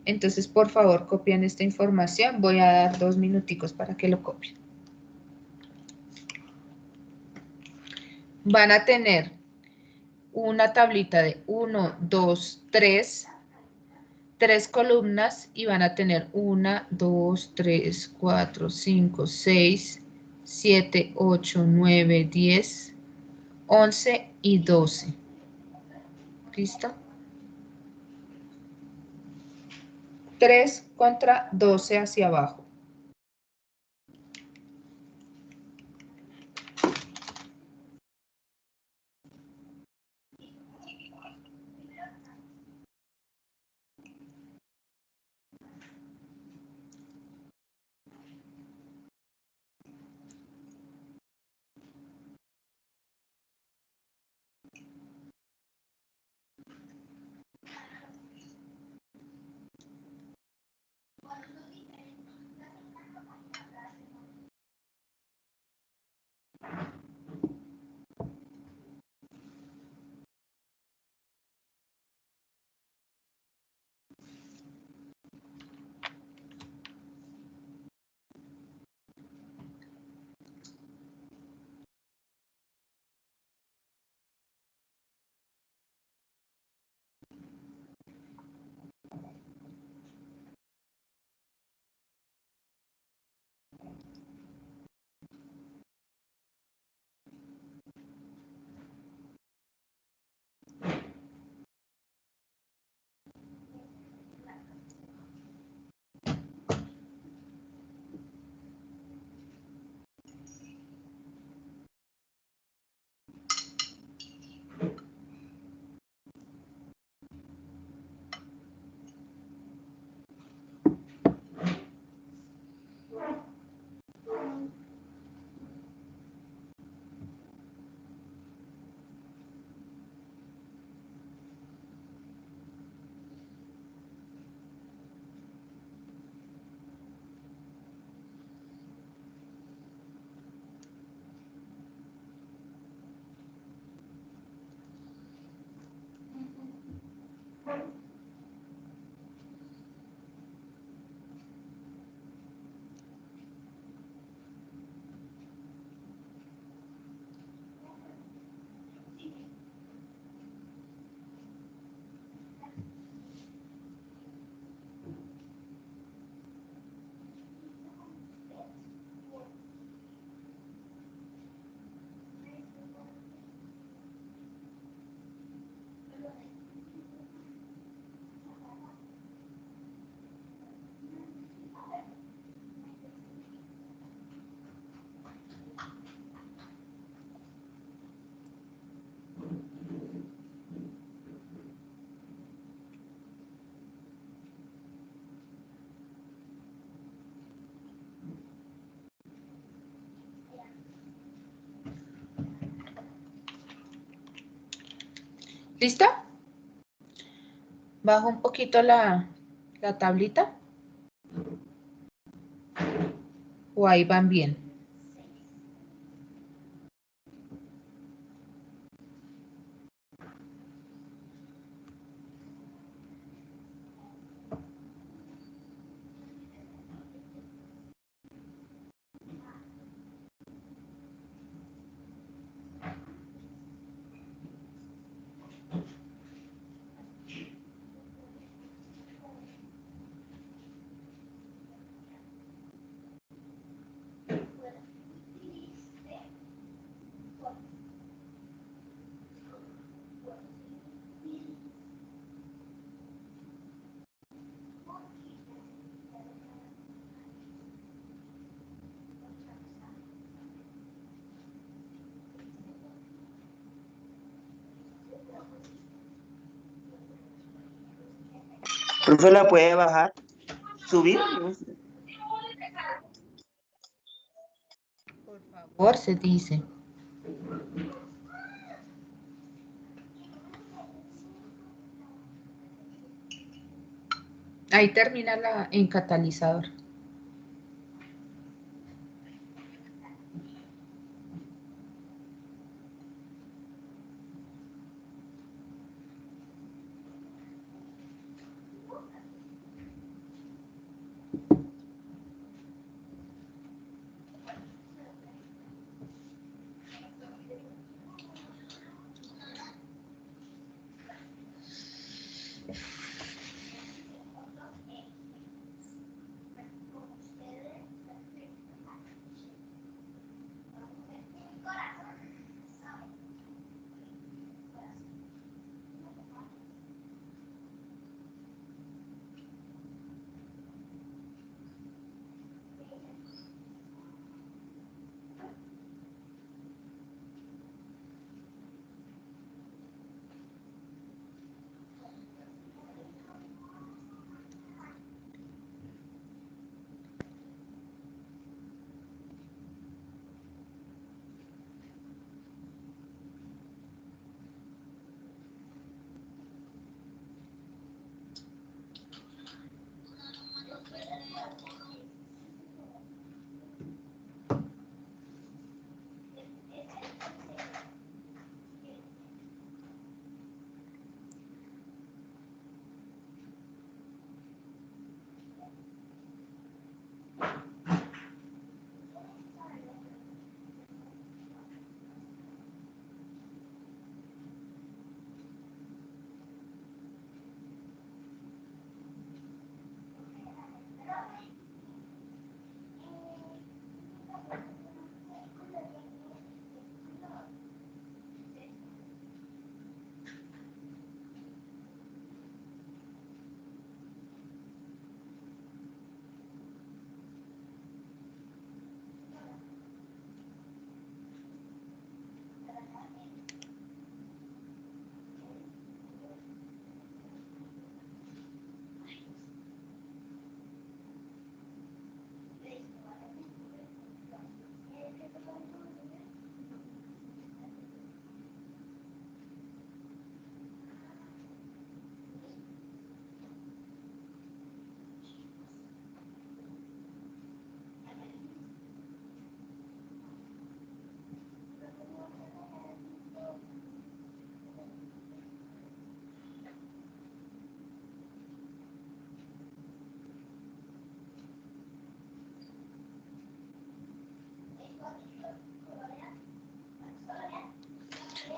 Entonces, por favor, copian esta información. Voy a dar 2 minuticos para que lo copien. Van a tener una tablita de 1, 2, 3 columnas y van a tener 1, 2, 3, 4, 5, 6, 7, 8, 9, 10, 11 y 12. ¿Listo? 3 contra 12 hacia abajo. ¿Listo? Bajo un poquito la tablita. ¿O ahí van bien? Profe, ¿la puede bajar? ¿Subir? Por favor, se dice. Ahí termina en catalizador.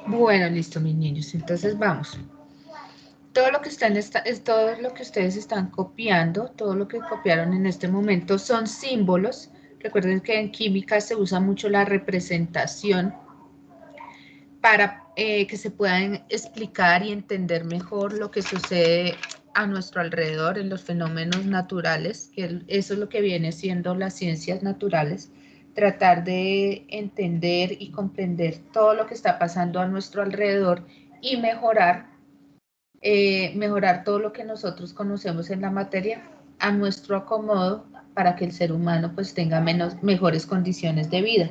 Bueno, listo, mis niños. Entonces vamos. Todo lo que está en todo lo que ustedes están copiando, todo lo que copiaron en este momento son símbolos. Recuerden que en química se usa mucho la representación para que se puedan explicar y entender mejor lo que sucede a nuestro alrededor en los fenómenos naturales, que eso es lo que viene siendo las ciencias naturales. Tratar de entender y comprender todo lo que está pasando a nuestro alrededor y mejorar todo lo que nosotros conocemos en la materia a nuestro acomodo para que el ser humano pues tenga mejores condiciones de vida.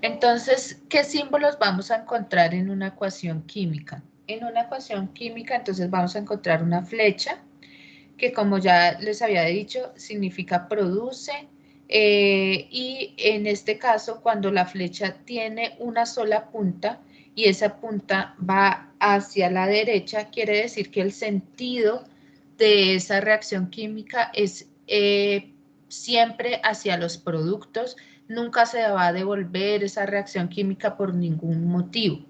Entonces, ¿qué símbolos vamos a encontrar en una ecuación química? En una ecuación química, entonces vamos a encontrar una flecha que, como ya les había dicho, significa produce, y en este caso, cuando la flecha tiene una sola punta y esa punta va hacia la derecha, quiere decir que el sentido de esa reacción química es siempre hacia los productos. Nunca se va a devolver esa reacción química por ningún motivo.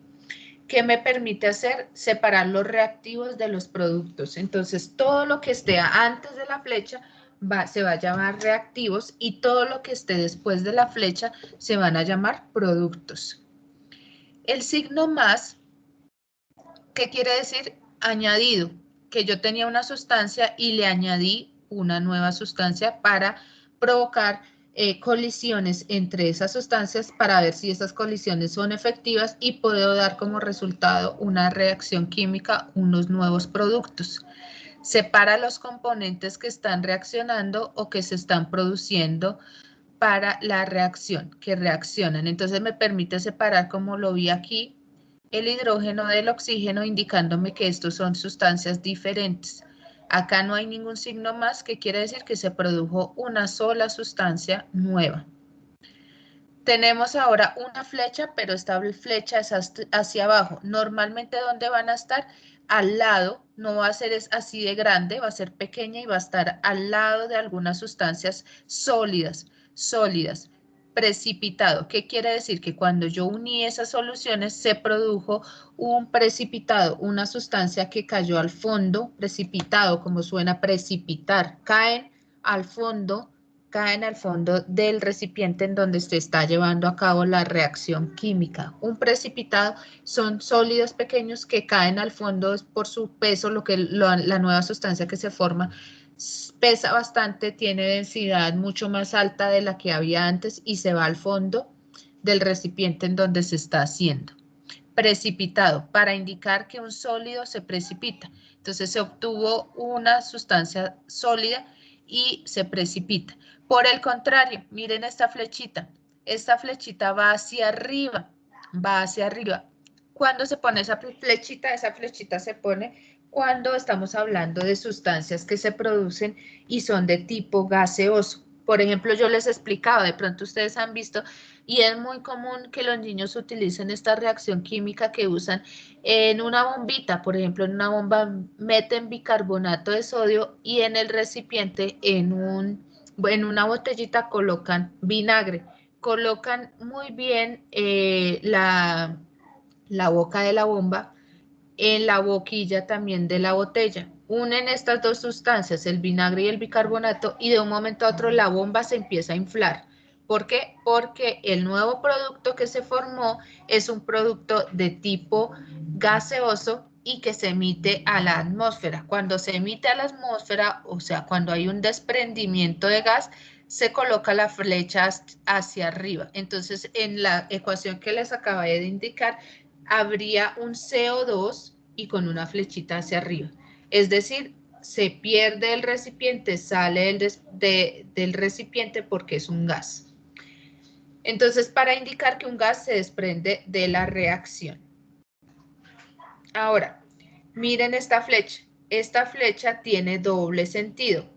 ¿Qué me permite hacer? Separar los reactivos de los productos. Entonces, todo lo que esté antes de la flecha se va a llamar reactivos y todo lo que esté después de la flecha se van a llamar productos. El signo más, ¿qué quiere decir? Añadido, que yo tenía una sustancia y le añadí una nueva sustancia para provocar colisiones entre esas sustancias para ver si esas colisiones son efectivas y puedo dar como resultado una reacción química, unos nuevos productos. Separa los componentes que están reaccionando o que se están produciendo para la reacción, que reaccionan. Entonces me permite separar, como lo vi aquí, el hidrógeno del oxígeno, indicándome que estos son sustancias diferentes. Acá no hay ningún signo más, que quiere decir que se produjo una sola sustancia nueva. Tenemos ahora una flecha, pero esta flecha es hacia abajo. Normalmente, ¿dónde van a estar? Al lado, no va a ser así de grande, va a ser pequeña y va a estar al lado de algunas sustancias sólidas. Precipitado. ¿Qué quiere decir? Que cuando yo uní esas soluciones se produjo un precipitado, una sustancia que cayó al fondo, precipitado, como suena precipitar, caen al fondo del recipiente en donde se está llevando a cabo la reacción química. Un precipitado son sólidos pequeños que caen al fondo por su peso, la nueva sustancia que se forma pesa bastante, tiene densidad mucho más alta de la que había antes y se va al fondo del recipiente en donde se está haciendo. Precipitado, para indicar que un sólido se precipita. Entonces se obtuvo una sustancia sólida y se precipita. Por el contrario, miren esta flechita va hacia arriba, ¿Cuándo se pone esa flechita? Esa flechita se pone cuando estamos hablando de sustancias que se producen y son de tipo gaseoso. Por ejemplo, yo les explicaba, de pronto ustedes han visto, y es muy común que los niños utilicen esta reacción química que usan en una bombita. Por ejemplo, en una bomba meten bicarbonato de sodio y en el recipiente, en una botellita, colocan vinagre. Colocan muy bien la boca de la bomba en la boquilla también de la botella. Unen estas dos sustancias, el vinagre y el bicarbonato, y de un momento a otro la bomba se empieza a inflar. ¿Por qué? Porque el nuevo producto que se formó es un producto de tipo gaseoso y que se emite a la atmósfera. Cuando se emite a la atmósfera, o sea, cuando hay un desprendimiento de gas, se coloca la flecha hacia arriba. Entonces, en la ecuación que les acabé de indicar, habría un CO2 y con una flechita hacia arriba. Es decir, se pierde el recipiente, sale del recipiente porque es un gas. Entonces, para indicar que un gas se desprende de la reacción. Ahora, miren esta flecha. Esta flecha tiene doble sentido.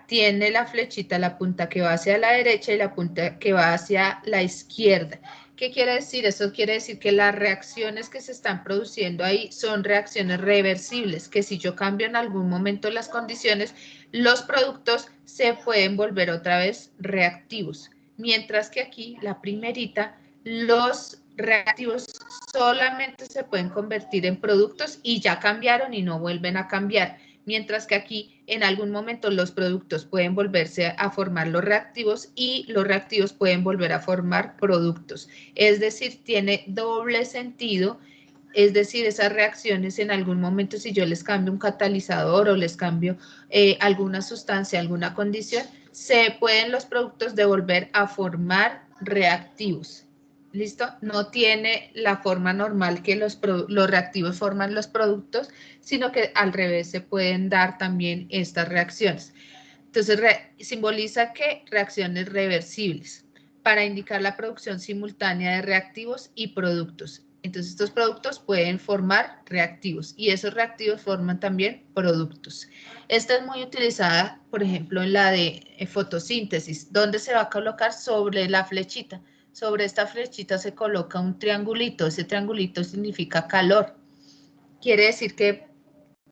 Tiene la flechita, la punta que va hacia la derecha y la punta que va hacia la izquierda. ¿Qué quiere decir? Eso quiere decir que las reacciones que se están produciendo ahí son reacciones reversibles, que si yo cambio en algún momento las condiciones, los productos se pueden volver otra vez reactivos. Mientras que aquí, la primerita, los reactivos solamente se pueden convertir en productos y ya cambiaron y no vuelven a cambiar. Mientras que aquí en algún momento los productos pueden volverse a formar los reactivos y los reactivos pueden volver a formar productos. Es decir, tiene doble sentido. Es decir, esas reacciones en algún momento, si yo les cambio un catalizador o les cambio alguna sustancia, alguna condición, se pueden los productos devolver a formar reactivos. ¿Listo? No tiene la forma normal que los reactivos forman los productos, sino que al revés se pueden dar también estas reacciones. Entonces, simboliza que reacciones reversibles para indicar la producción simultánea de reactivos y productos. Entonces, estos productos pueden formar reactivos y esos reactivos forman también productos. Esta es muy utilizada, por ejemplo, en la de fotosíntesis, donde se va a colocar sobre la flechita. Sobre esta flechita se coloca un triangulito. Ese triangulito significa calor. Quiere decir que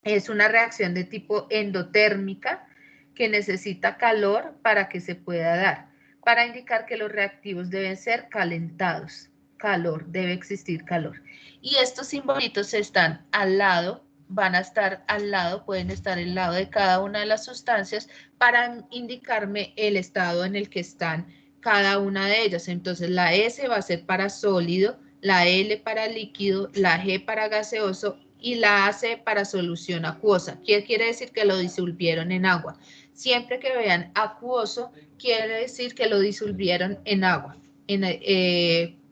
es una reacción de tipo endotérmica que necesita calor para que se pueda dar, para indicar que los reactivos deben ser calentados. Calor, debe existir calor. Y estos simbolitos están al lado, van a estar al lado, pueden estar al lado de cada una de las sustancias para indicarme el estado en el que están cada una de ellas. Entonces la S va a ser para sólido, la L para líquido, la G para gaseoso y la AC para solución acuosa. ¿Qué quiere decir? Que lo disolvieron en agua. Siempre que vean acuoso, quiere decir que lo disolvieron en agua.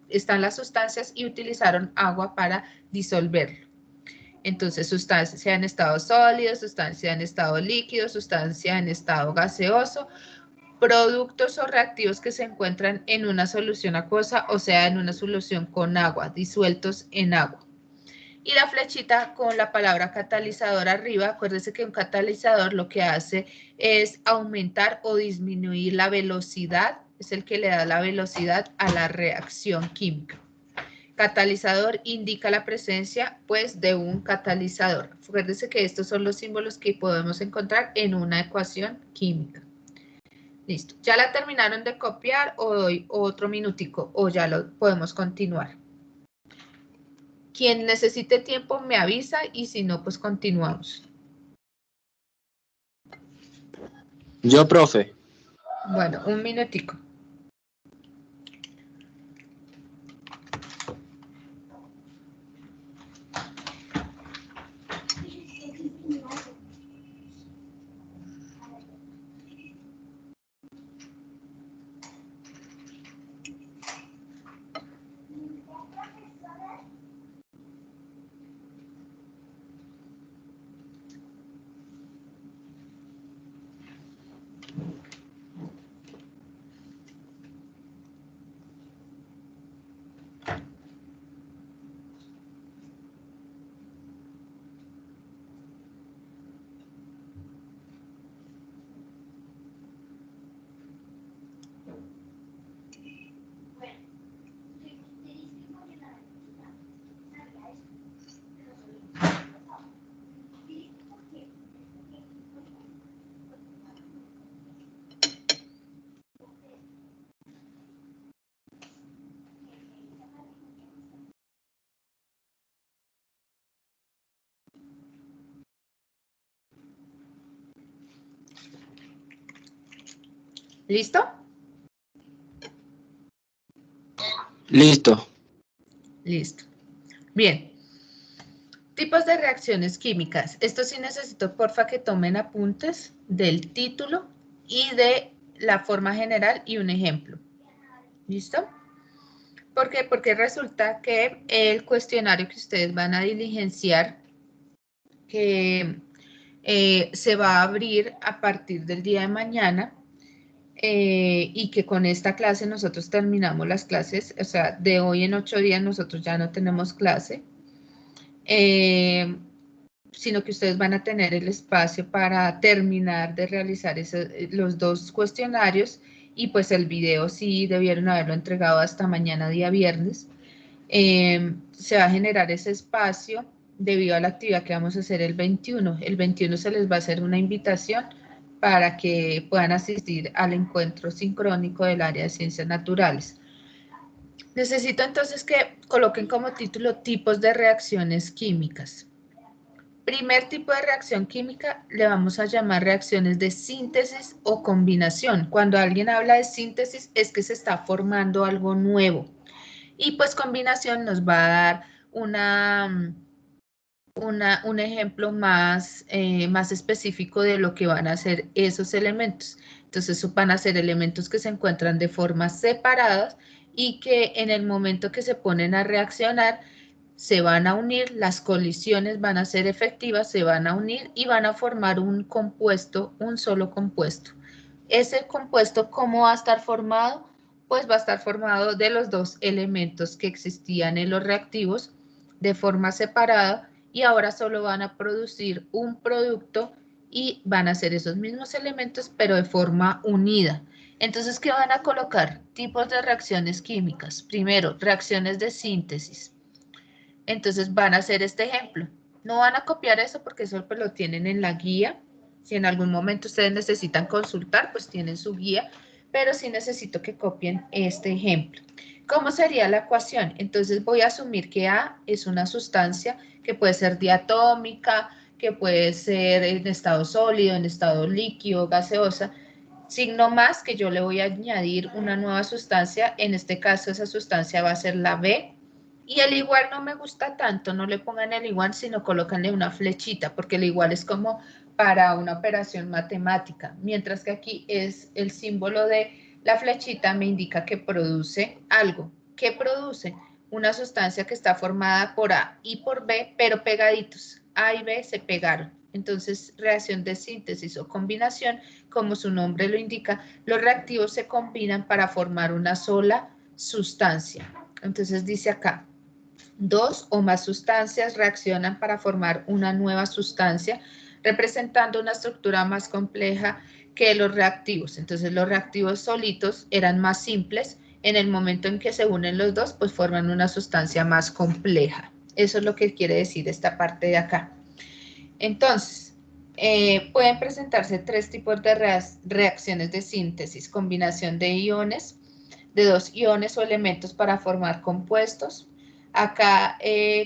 Están las sustancias y utilizaron agua para disolverlo. Entonces, sustancia en estado sólido, sustancia en estado líquido, sustancia en estado gaseoso, productos o reactivos que se encuentran en una solución acuosa, o sea, en una solución con agua, disueltos en agua. Y la flechita con la palabra catalizador arriba, acuérdense que un catalizador lo que hace es aumentar o disminuir la velocidad, es el que le da la velocidad a la reacción química. Catalizador indica la presencia, pues, de un catalizador. Acuérdense que estos son los símbolos que podemos encontrar en una ecuación química. Listo. ¿Ya la terminaron de copiar o doy otro minutico o ya lo podemos continuar? Quien necesite tiempo me avisa y si no, pues continuamos. Yo, profe. Bueno, un minutico. ¿Listo? Listo. Listo. Bien. Tipos de reacciones químicas. Esto sí necesito, porfa, que tomen apuntes del título y de la forma general y un ejemplo. ¿Listo? ¿Por qué? Porque resulta que el cuestionario que ustedes van a diligenciar, que se va a abrir a partir del día de mañana, y que con esta clase nosotros terminamos las clases, o sea, de hoy en 8 días nosotros ya no tenemos clase, sino que ustedes van a tener el espacio para terminar de realizar los 2 cuestionarios y pues el video sí debieron haberlo entregado hasta mañana día viernes. Se va a generar ese espacio debido a la actividad que vamos a hacer el 21. El 21 se les va a hacer una invitación para que puedan asistir al encuentro sincrónico del área de ciencias naturales. Necesito entonces que coloquen como título tipos de reacciones químicas. Primer tipo de reacción química le vamos a llamar reacciones de síntesis o combinación. Cuando alguien habla de síntesis es que se está formando algo nuevo. Y pues combinación nos va a dar un ejemplo más específico de lo que van a ser esos elementos. Entonces van a ser elementos que se encuentran de formas separadas y que en el momento que se ponen a reaccionar se van a unir, las colisiones van a ser efectivas, se van a unir y van a formar un compuesto, un solo compuesto. Ese compuesto, ¿cómo va a estar formado? Pues va a estar formado de los 2 elementos que existían en los reactivos de forma separada y ahora solo van a producir un producto y van a ser esos mismos elementos pero de forma unida. Entonces, ¿qué van a colocar? Tipos de reacciones químicas. Primero, reacciones de síntesis. Entonces van a hacer este ejemplo. No van a copiar eso porque eso pues lo tienen en la guía. Si en algún momento ustedes necesitan consultar, pues tienen su guía, pero sí necesito que copien este ejemplo. ¿Cómo sería la ecuación? Entonces voy a asumir que A es una sustancia que puede ser diatómica, que puede ser en estado sólido, en estado líquido, gaseosa. Signo más que yo le voy a añadir una nueva sustancia. En este caso esa sustancia va a ser la B. Y el igual no me gusta tanto, no le pongan el igual, sino colócanle una flechita, porque el igual es como para una operación matemática, mientras que aquí es el símbolo de la flechita me indica que produce algo. ¿Qué produce? Una sustancia que está formada por A y por B, pero pegaditos. A y B se pegaron. Entonces, reacción de síntesis o combinación, como su nombre lo indica, los reactivos se combinan para formar una sola sustancia. Entonces dice acá, 2 o más sustancias reaccionan para formar una nueva sustancia, representando una estructura más compleja que los reactivos. Entonces los reactivos solitos eran más simples, en el momento en que se unen los dos, pues forman una sustancia más compleja. Eso es lo que quiere decir esta parte de acá. Entonces, pueden presentarse 3 tipos de reacciones de síntesis: combinación de iones, de 2 iones o elementos para formar compuestos. Acá,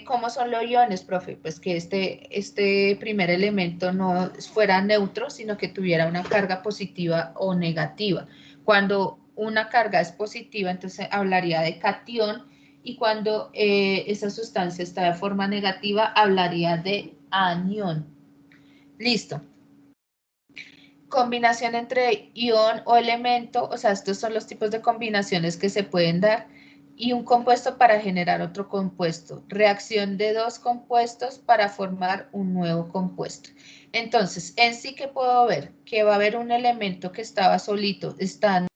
¿cómo son los iones, profe? Pues que este primer elemento no fuera neutro, sino que tuviera una carga positiva o negativa. Cuando una carga es positiva, entonces hablaría de catión, y cuando esa sustancia está de forma negativa, hablaría de anión. Listo. Combinación entre ion o elemento, o sea, estos son los tipos de combinaciones que se pueden dar, y un compuesto para generar otro compuesto. Reacción de 2 compuestos para formar un nuevo compuesto. Entonces, en sí, ¿qué puedo ver? Que va a haber un elemento que estaba solito, estando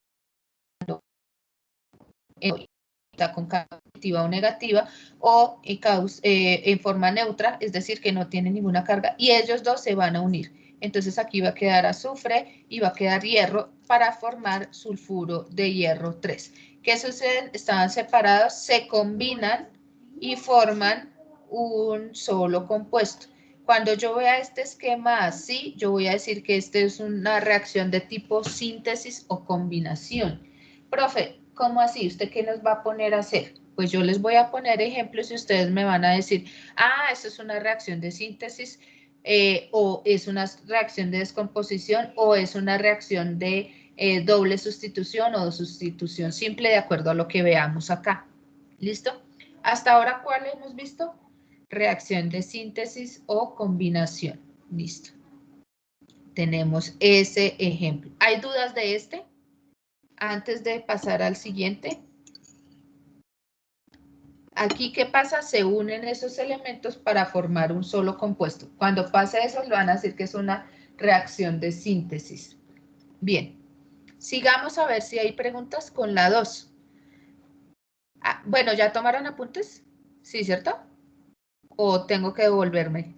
con carga positiva o negativa, o en forma neutra, es decir, que no tiene ninguna carga, y ellos dos se van a unir. Entonces aquí va a quedar azufre y va a quedar hierro para formar sulfuro de hierro 3. ¿Qué sucede? Estaban separados, se combinan y forman un solo compuesto. Cuando yo vea este esquema así, yo voy a decir que esta es una reacción de tipo síntesis o combinación. Profe, ¿cómo así? ¿Usted qué nos va a poner a hacer? Pues yo les voy a poner ejemplos y ustedes me van a decir, ah, eso es una reacción de síntesis, o es una reacción de descomposición, o es una reacción de doble sustitución o sustitución simple, de acuerdo a lo que veamos acá. ¿Listo? Hasta ahora, ¿cuál hemos visto? Reacción de síntesis o combinación. Listo. Tenemos ese ejemplo. ¿Hay dudas de este? Antes de pasar al siguiente. Aquí, ¿qué pasa? Se unen esos elementos para formar un solo compuesto. Cuando pasa eso, lo van a decir que es una reacción de síntesis. Bien, sigamos a ver si hay preguntas con la 2. Ah, bueno, ¿ya tomaron apuntes? Sí, ¿cierto? ¿O tengo que devolverme?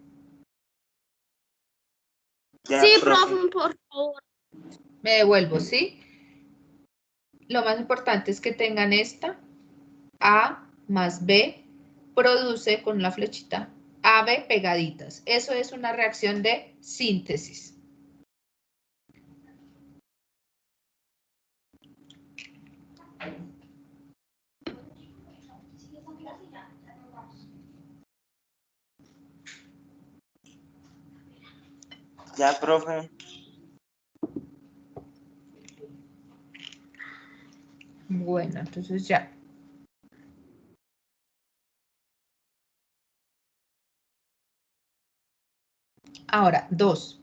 Ya, Sí, profe. profe, por favor. Me devuelvo, ¿sí? Lo más importante es que tengan esta. A más B produce con la flechita AB pegaditas. Eso es una reacción de síntesis. Ya, profe. Bueno, entonces ya. Ahora, 2.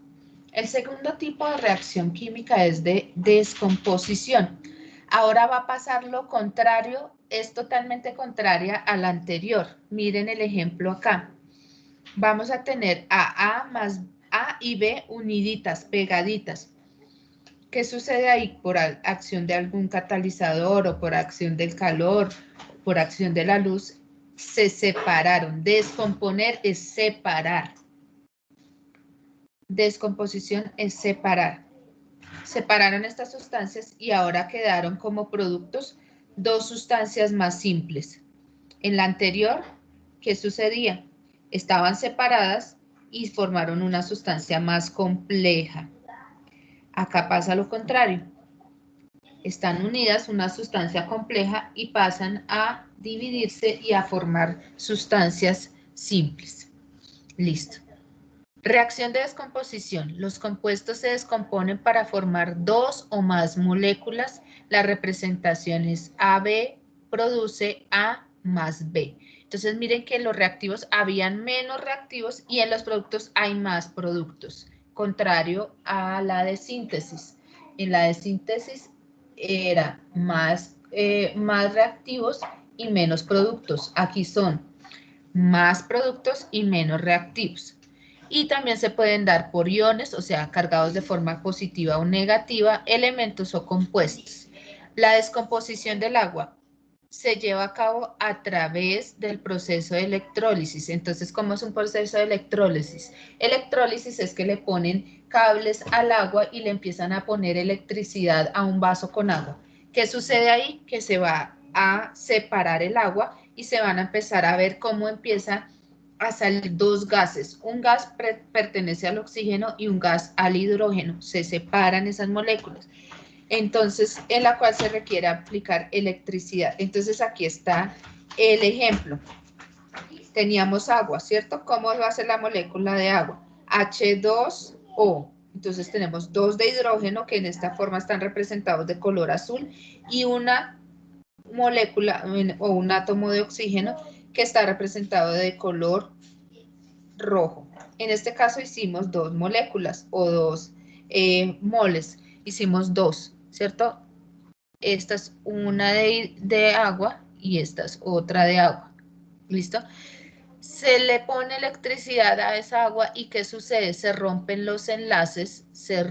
El segundo tipo de reacción química es de descomposición. Ahora va a pasar lo contrario, es totalmente contraria a la anterior. Miren el ejemplo acá. Vamos a tener a A más A y B uniditas, pegaditas. ¿Qué sucede ahí? Por acción de algún catalizador o por acción del calor, por acción de la luz, se separaron. Descomponer es separar. Descomposición es separar. Separaron estas sustancias y ahora quedaron como productos 2 sustancias más simples. En la anterior, ¿qué sucedía? Estaban separadas y formaron una sustancia más compleja. Acá pasa lo contrario. Están unidas una sustancia compleja y pasan a dividirse y a formar sustancias simples. Listo. Reacción de descomposición. Los compuestos se descomponen para formar 2 o más moléculas. La representación es AB produce A más B. Entonces miren que en los reactivos habían menos reactivos y en los productos hay más productos. Contrario a la de síntesis. En la de síntesis era más reactivos y menos productos. Aquí son más productos y menos reactivos. Y también se pueden dar por iones, o sea, cargados de forma positiva o negativa, elementos o compuestos. La descomposición del agua se lleva a cabo a través del proceso de electrólisis. Entonces, ¿cómo es un proceso de electrólisis? Electrólisis es que le ponen cables al agua y le empiezan a poner electricidad a un vaso con agua. ¿Qué sucede ahí? Que se va a separar el agua y se van a empezar a ver cómo empieza a salir dos gases. Un gas pertenece al oxígeno y un gas al hidrógeno. Se separan esas moléculas. Entonces, en la cual se requiere aplicar electricidad. Entonces, aquí está el ejemplo. Teníamos agua, ¿cierto? ¿Cómo va a ser la molécula de agua? H2O. Entonces, tenemos dos de hidrógeno, que en esta forma están representados de color azul, y una molécula o un átomo de oxígeno que está representado de color rojo. En este caso hicimos dos moléculas o dos moles. Hicimos dos, ¿cierto? Esta es una de agua y esta es otra de agua. ¿Listo? Se le pone electricidad a esa agua y ¿qué sucede? Se rompen los enlaces, se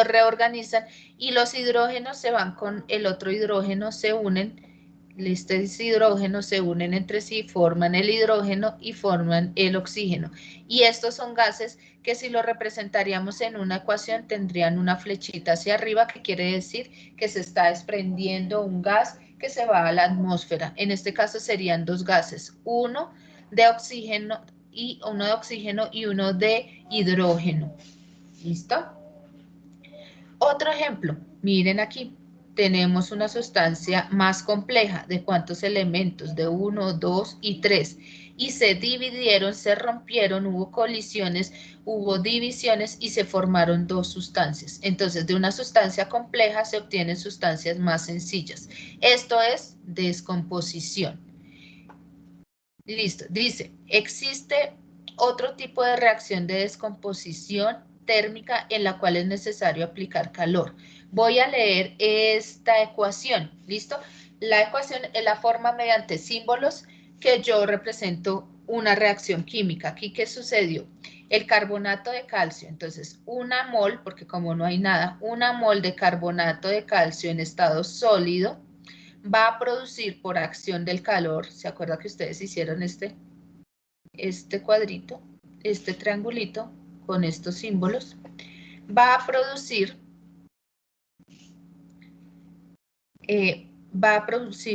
reorganizan y los hidrógenos se van con el otro hidrógeno, se unen, estos hidrógenos se unen entre sí, forman el hidrógeno y forman el oxígeno. Y estos son gases que si lo representaríamos en una ecuación tendrían una flechita hacia arriba, que quiere decir que se está desprendiendo un gas que se va a la atmósfera. En este caso serían dos gases, uno de oxígeno y uno de hidrógeno. ¿Listo? Otro ejemplo, miren aquí, tenemos una sustancia más compleja. ¿De cuántos elementos? De 1, 2 y 3. Y se dividieron, se rompieron, hubo colisiones, hubo divisiones y se formaron dos sustancias. Entonces, de una sustancia compleja se obtienen sustancias más sencillas. Esto es descomposición. Listo. Dice, existe otro tipo de reacción de descomposición térmica en la cual es necesario aplicar calor. Voy a leer esta ecuación, ¿listo? La ecuación es la forma mediante símbolos que yo represento una reacción química. Aquí, ¿qué sucedió? El carbonato de calcio, entonces una mol, porque como no hay nada, una mol de carbonato de calcio en estado sólido va a producir por acción del calor, ¿se acuerdan que ustedes hicieron este cuadrito, este triangulito con estos símbolos? Va a producir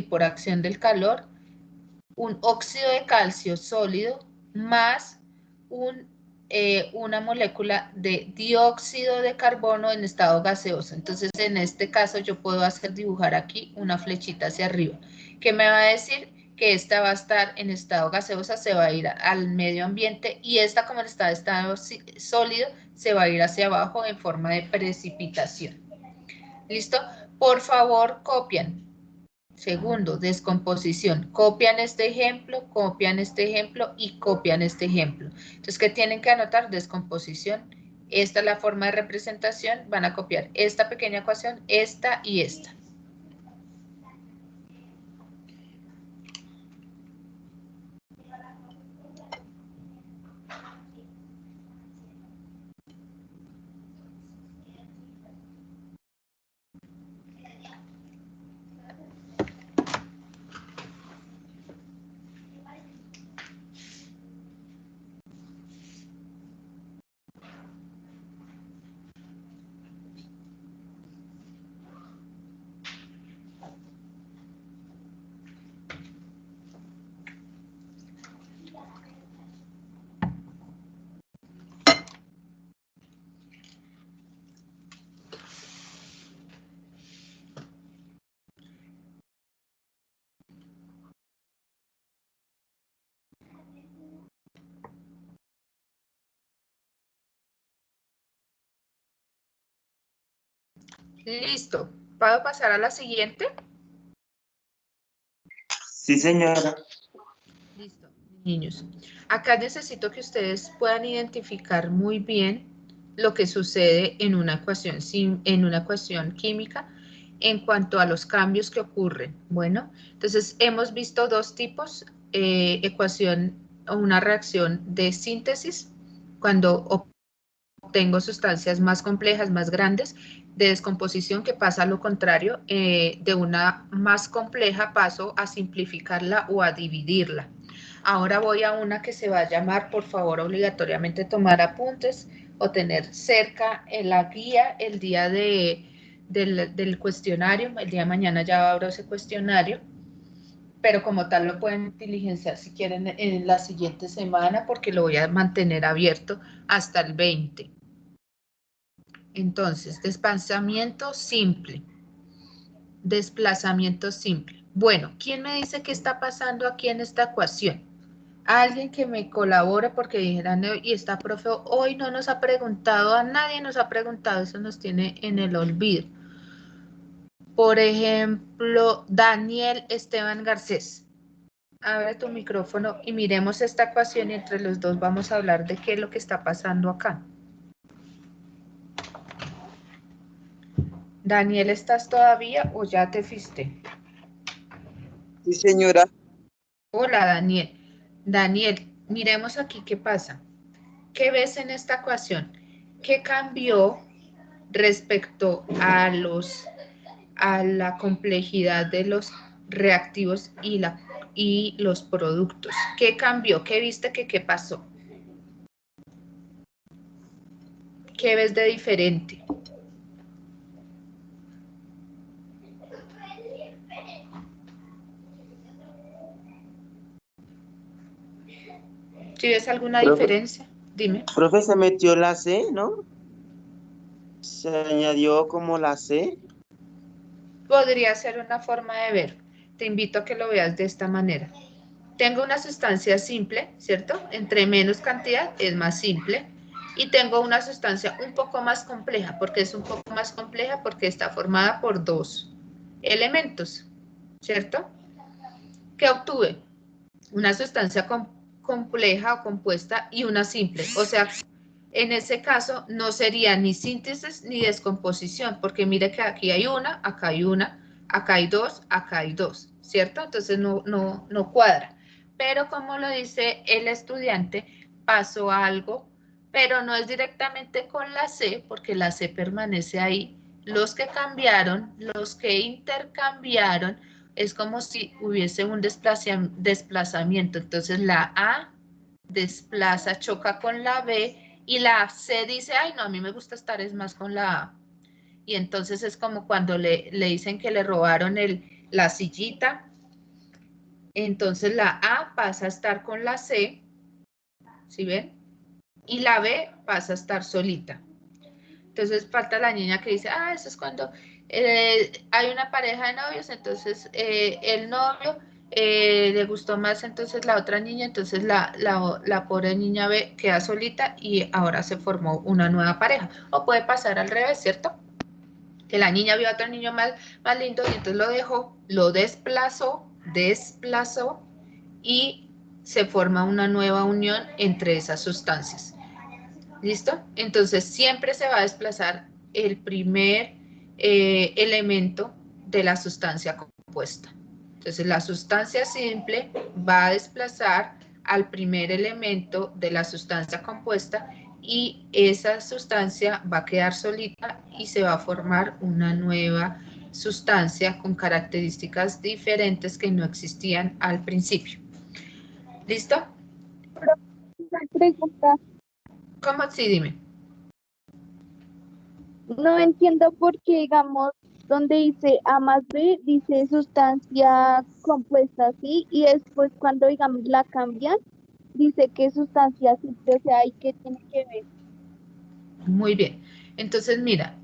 por acción del calor un óxido de calcio sólido más una molécula de dióxido de carbono en estado gaseoso. Entonces, en este caso, yo puedo dibujar aquí una flechita hacia arriba. ¿Qué me va a decir? Que esta va a estar en estado gaseoso, se va a ir al medio ambiente, y esta, como está en estado sólido, se va a ir hacia abajo en forma de precipitación. ¿Listo? Por favor, copian. Segundo, descomposición. Copian este ejemplo y copian este ejemplo. Entonces, ¿qué tienen que anotar? Descomposición. Esta es la forma de representación. Van a copiar esta pequeña ecuación, esta y esta. Listo. ¿Puedo pasar a la siguiente? Sí, señora. Listo, niños. Acá necesito que ustedes puedan identificar muy bien lo que sucede en una ecuación química en cuanto a los cambios que ocurren. Bueno, entonces hemos visto dos tipos, ecuación una reacción de síntesis, cuando obtengo sustancias más complejas, más grandes, de descomposición, que pasa a lo contrario, de una más compleja paso a simplificarla o a dividirla. Ahora voy a una que se va a llamar, por favor, obligatoriamente tomar apuntes o tener cerca en la guía el día del cuestionario. El día de mañana ya abro ese cuestionario, pero como tal lo pueden diligenciar si quieren en la siguiente semana, porque lo voy a mantener abierto hasta el 20. Entonces, desplazamiento simple. Desplazamiento simple. Bueno, ¿quién me dice qué está pasando aquí en esta ecuación? Alguien que me colabore, porque dijeran, y esta profe hoy no nos ha preguntado, a nadie nos ha preguntado, eso nos tiene en el olvido. Por ejemplo, Daniel Esteban Garcés. Abre tu micrófono y miremos esta ecuación y entre los dos vamos a hablar de qué es lo que está pasando acá. Daniel, ¿estás todavía o ya te fuiste? Sí, señora. Hola, Daniel. Daniel, miremos aquí qué pasa. ¿Qué ves en esta ecuación? ¿Qué cambió respecto a la complejidad de los reactivos y los productos? ¿Qué cambió? ¿Qué viste qué pasó? ¿Qué ves de diferente? ¿Si ves alguna diferencia? Dime. Profe, se metió la C, ¿no? Se añadió como la C. Podría ser una forma de ver. Te invito a que lo veas de esta manera. Tengo una sustancia simple, ¿cierto? Entre menos cantidad es más simple. Y tengo una sustancia un poco más compleja. ¿Por qué es un poco más compleja? Porque está formada por dos elementos, ¿cierto? ¿Qué obtuve? Una sustancia compleja o compuesta y una simple. O sea, en ese caso no sería ni síntesis ni descomposición, porque mire que aquí hay una, acá hay una, acá hay dos, ¿cierto? Entonces no cuadra. Pero como lo dice el estudiante, pasó algo, pero no es directamente con la C, porque la C permanece ahí. Los que cambiaron, los que intercambiaron, es como si hubiese un desplazamiento. Entonces la A desplaza, choca con la B y la C dice, ay no, a mí me gusta estar es más con la A. Y entonces es como cuando le dicen que le robaron la sillita. Entonces la A pasa a estar con la C, ¿sí ven? Y la B pasa a estar solita. Entonces falta la niña que dice, ah, eso es cuando hay una pareja de novios, entonces el novio le gustó más entonces la otra niña, entonces la pobre niña B queda solita y ahora se formó una nueva pareja. O puede pasar al revés, ¿cierto? Que la niña vio a otro niño más lindo y entonces lo dejó, lo desplazó y se forma una nueva unión entre esas sustancias. ¿Listo? Entonces siempre se va a desplazar el primer elemento de la sustancia compuesta. Entonces la sustancia simple va a desplazar al primer elemento de la sustancia compuesta y esa sustancia va a quedar solita y se va a formar una nueva sustancia con características diferentes que no existían al principio. ¿Listo? Una pregunta. ¿Cómo? Sí, dime. No entiendo por qué, digamos, donde dice A más B, dice sustancia compuesta, ¿sí? Y después cuando, digamos, la cambian, dice que sustancia simple, o sea, ¿y qué tiene que ver? Muy bien. Entonces, mira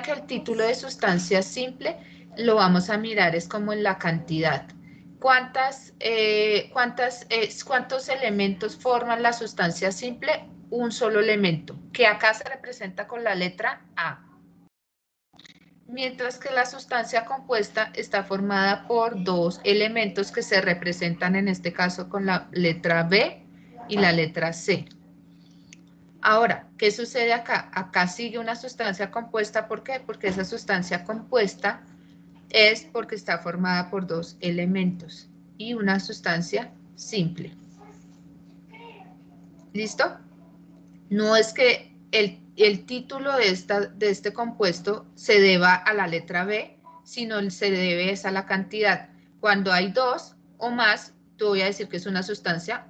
que el título de sustancia simple lo vamos a mirar, es como en la cantidad. ¿Cuántos elementos forman la sustancia simple? Un solo elemento, que acá se representa con la letra A. Mientras que la sustancia compuesta está formada por dos elementos que se representan en este caso con la letra B y la letra C. Ahora, ¿qué sucede acá? Acá sigue una sustancia compuesta, ¿por qué? Porque esa sustancia compuesta es porque está formada por dos elementos y una sustancia simple. ¿Listo? No es que el título de este compuesto se deba a la letra B, sino se debe a la cantidad. Cuando hay dos o más, te voy a decir que es una sustancia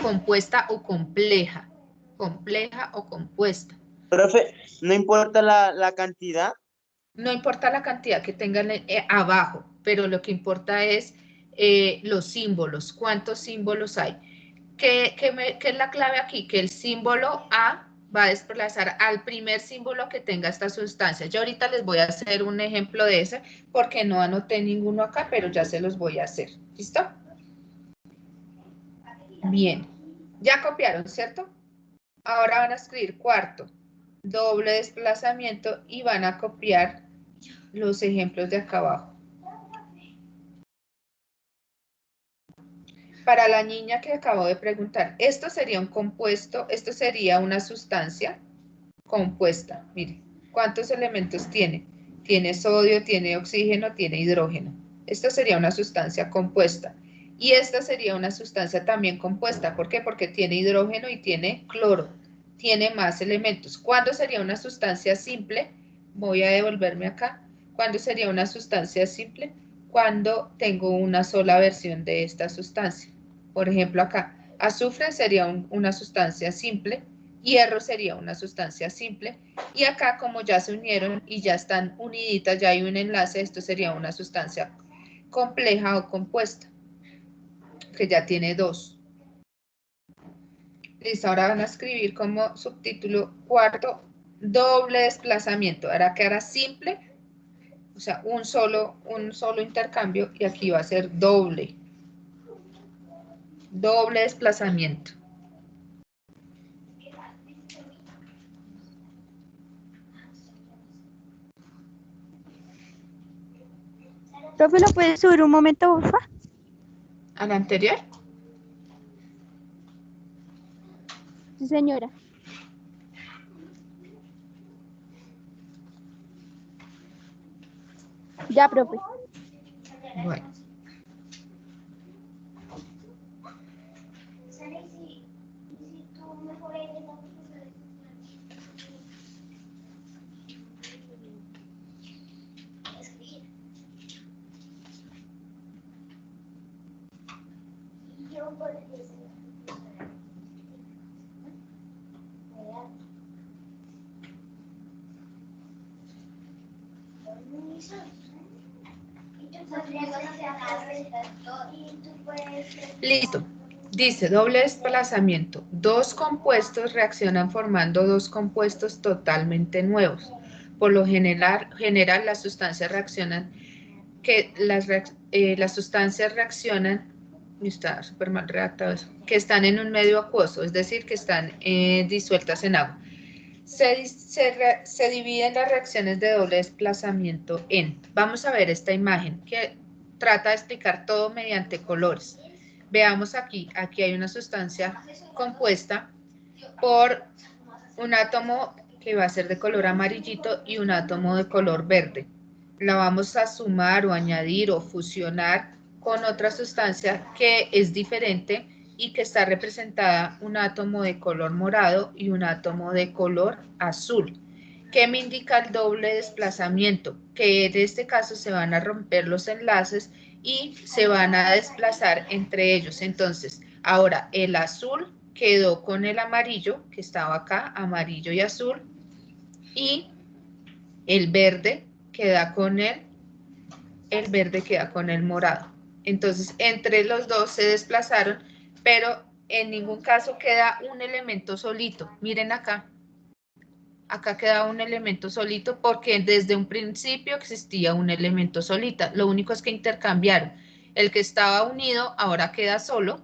compuesta o compleja. Compleja o compuesta. Profe, ¿no importa la cantidad? No importa la cantidad que tengan abajo, pero lo que importa es los símbolos, cuántos símbolos hay. ¿Qué es la clave aquí? Que el símbolo A va a desplazar al primer símbolo que tenga esta sustancia. Yo ahorita les voy a hacer un ejemplo de ese, porque no anoté ninguno acá, pero ya se los voy a hacer. ¿Listo? Bien. Ya copiaron, ¿cierto? Ahora van a escribir cuarto, doble desplazamiento y van a copiar los ejemplos de acá abajo. Para la niña que acabo de preguntar, esto sería un compuesto, esto sería una sustancia compuesta. Mire, ¿cuántos elementos tiene? Tiene sodio, tiene oxígeno, tiene hidrógeno. Esto sería una sustancia compuesta. Y esta sería una sustancia también compuesta. ¿Por qué? Porque tiene hidrógeno y tiene cloro. Tiene más elementos. ¿Cuándo sería una sustancia simple? Voy a devolverme acá. ¿Cuándo sería una sustancia simple? Cuando tengo una sola versión de esta sustancia. Por ejemplo, acá, azufre sería una sustancia simple, hierro sería una sustancia simple, y acá como ya se unieron y ya están uniditas, ya hay un enlace, esto sería una sustancia compleja o compuesta, que ya tiene dos. Listo, ahora van a escribir como subtítulo cuarto, doble desplazamiento. Ahora quedará simple, o sea, un solo intercambio, y aquí va a ser doble desplazamiento. Profe, ¿lo puedes subir un momento, porfa? ¿Al anterior? Sí, señora. Ya, profe. Bueno. Listo. Dice doble desplazamiento. Dos compuestos reaccionan formando dos compuestos totalmente nuevos. Por lo general las sustancias reaccionan, las sustancias reaccionan, está súper mal redactado eso, que están en un medio acuoso, es decir, que están disueltas en agua. Se dividen las reacciones de doble desplazamiento en, vamos a ver esta imagen que trata de explicar todo mediante colores. Veamos aquí hay una sustancia compuesta por un átomo que va a ser de color amarillito y un átomo de color verde. La vamos a sumar o añadir o fusionar con otra sustancia que es diferente y que está representada un átomo de color morado y un átomo de color azul. ¿Qué me indica el doble desplazamiento? Que en este caso se van a romper los enlaces y se van a desplazar entre ellos. Entonces, ahora el azul quedó con el amarillo, que estaba acá, amarillo y azul, y el verde queda con el verde queda con el morado. Entonces, entre los dos se desplazaron, pero en ningún caso queda un elemento solito. Miren acá. Acá queda un elemento solito porque desde un principio existía un elemento solita. Lo único es que intercambiaron. El que estaba unido ahora queda solo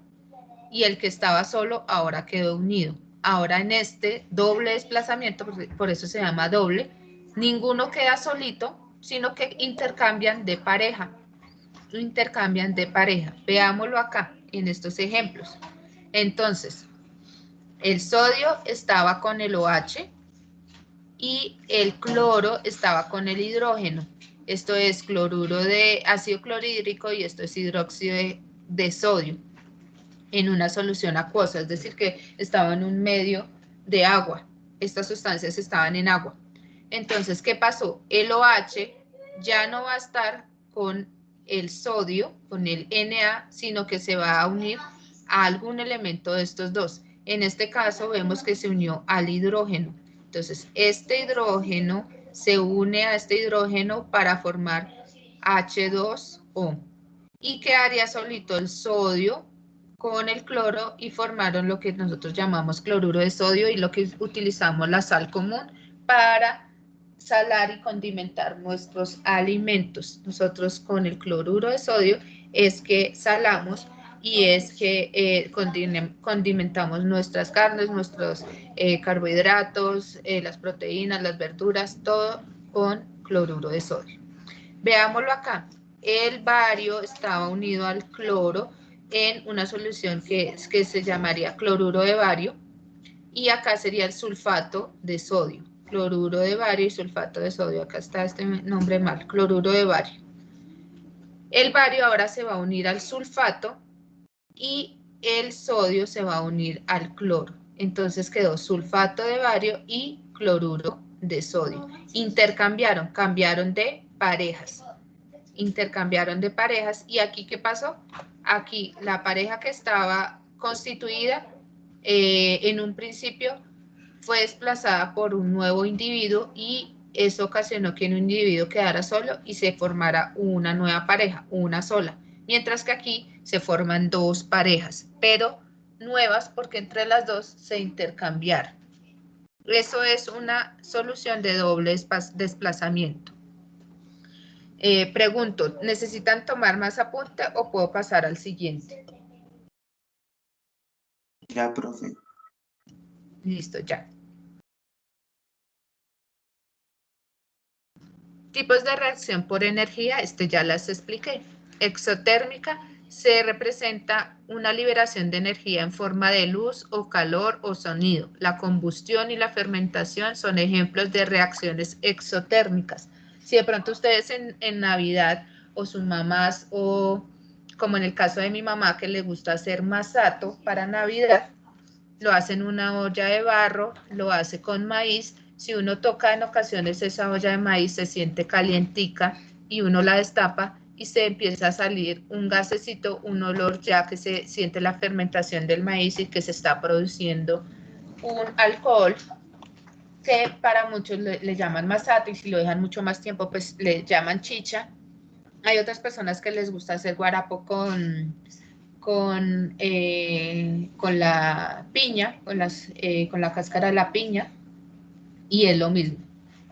y el que estaba solo ahora quedó unido. Ahora en este doble desplazamiento, por eso se llama doble, ninguno queda solito, sino que intercambian de pareja. Intercambian de pareja. Veámoslo acá en estos ejemplos. Entonces, el sodio estaba con el OH y el cloro estaba con el hidrógeno. Esto es cloruro de ácido clorhídrico y esto es hidróxido de sodio. en una solución acuosa, es decir, que estaba en un medio de agua. Estas sustancias estaban en agua. Entonces, ¿qué pasó? El OH ya no va a estar con el sodio, con el Na, sino que se va a unir a algún elemento de estos dos. En este caso vemos que se unió al hidrógeno. Entonces, este hidrógeno se une a este hidrógeno para formar H2O. ¿Y quedaría solito el sodio con el cloro y formaron lo que nosotros llamamos cloruro de sodio y lo que utilizamos la sal común para salar y condimentar nuestros alimentos. Nosotros con el cloruro de sodio es que salamos y es que condimentamos nuestras carnes, nuestros carbohidratos, las proteínas, las verduras, todo con cloruro de sodio. Veámoslo acá. El bario estaba unido al cloro en una solución que se llamaría cloruro de bario y acá sería el sulfato de sodio. Cloruro de bario y sulfato de sodio. Acá está este nombre mal, cloruro de bario. El bario ahora se va a unir al sulfato y el sodio se va a unir al cloro. Entonces quedó sulfato de bario y cloruro de sodio. Intercambiaron, cambiaron de parejas. Intercambiaron de parejas y aquí ¿qué pasó? Aquí la pareja que estaba constituida en un principio fue desplazada por un nuevo individuo y eso ocasionó que un individuo quedara solo y se formara una nueva pareja, una sola. Mientras que aquí se forman dos parejas, pero nuevas porque entre las dos se intercambiaron. Eso es una solución de doble desplazamiento. Pregunto, ¿necesitan tomar más apunte o puedo pasar al siguiente? Ya, profe. Listo, ya. Tipos de reacción por energía, ya las expliqué. Exotérmica se representa una liberación de energía en forma de luz o calor o sonido. La combustión y la fermentación son ejemplos de reacciones exotérmicas. Si de pronto ustedes en Navidad o sus mamás o como en el caso de mi mamá que le gusta hacer masato para Navidad, lo hace en una olla de barro, lo hace con maíz. Si uno toca en ocasiones esa olla de maíz se siente calientica y uno la destapa y se empieza a salir un gasecito, un olor ya que se siente la fermentación del maíz y que se está produciendo un alcohol que para muchos le llaman masato y si lo dejan mucho más tiempo pues le llaman chicha. Hay otras personas que les gusta hacer guarapo con la piña, con la cáscara de la piña, y es lo mismo.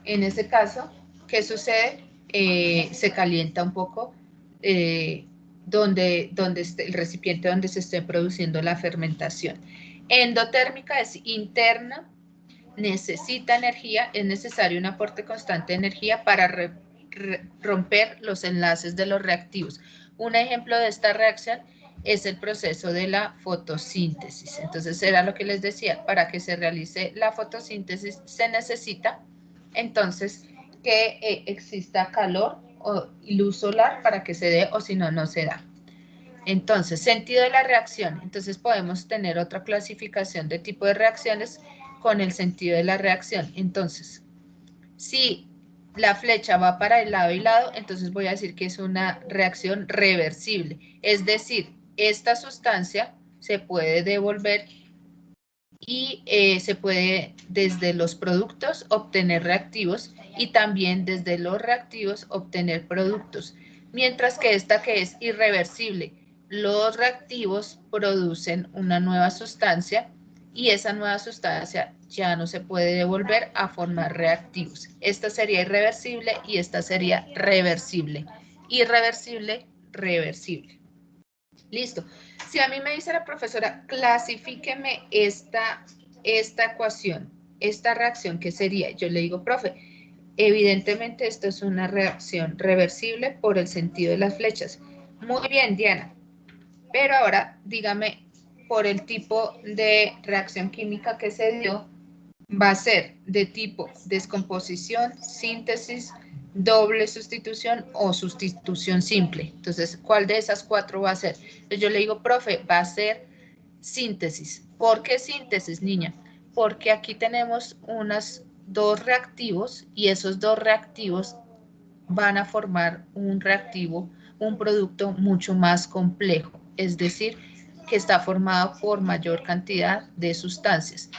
En ese caso, ¿qué sucede? Se calienta un poco donde esté el recipiente donde se esté produciendo la fermentación. Endotérmica es interna, necesita energía, es necesario un aporte constante de energía para romper los enlaces de los reactivos. Un ejemplo de esta reacción es el proceso de la fotosíntesis. Entonces era lo que les decía, para que se realice la fotosíntesis se necesita entonces que exista calor o luz solar para que se dé o si no, no se da. Entonces, sentido de la reacción. Entonces podemos tener otra clasificación de tipo de reacciones con el sentido de la reacción. Entonces, si la flecha va para el lado y lado, entonces voy a decir que es una reacción reversible. Es decir, esta sustancia se puede devolver y se puede desde los productos obtener reactivos y también desde los reactivos obtener productos. Mientras que esta que es irreversible, los reactivos producen una nueva sustancia y esa nueva sustancia ya no se puede devolver a formar reactivos. Esta sería irreversible y esta sería reversible. Irreversible, reversible. Listo. Si a mí me dice la profesora, clasifíqueme esta ecuación, esta reacción, ¿qué sería? Yo le digo, profe, evidentemente esto es una reacción reversible por el sentido de las flechas. Muy bien, Diana. Pero ahora, dígame, por el tipo de reacción química que se dio, va a ser de tipo descomposición, síntesis, doble sustitución o sustitución simple. Entonces, ¿cuál de esas cuatro va a ser? Entonces yo le digo, profe, va a ser síntesis. ¿Por qué síntesis, niña? Porque aquí tenemos dos reactivos y esos dos reactivos van a formar un reactivo, un producto mucho más complejo, es decir, que está formado por mayor cantidad de sustancias.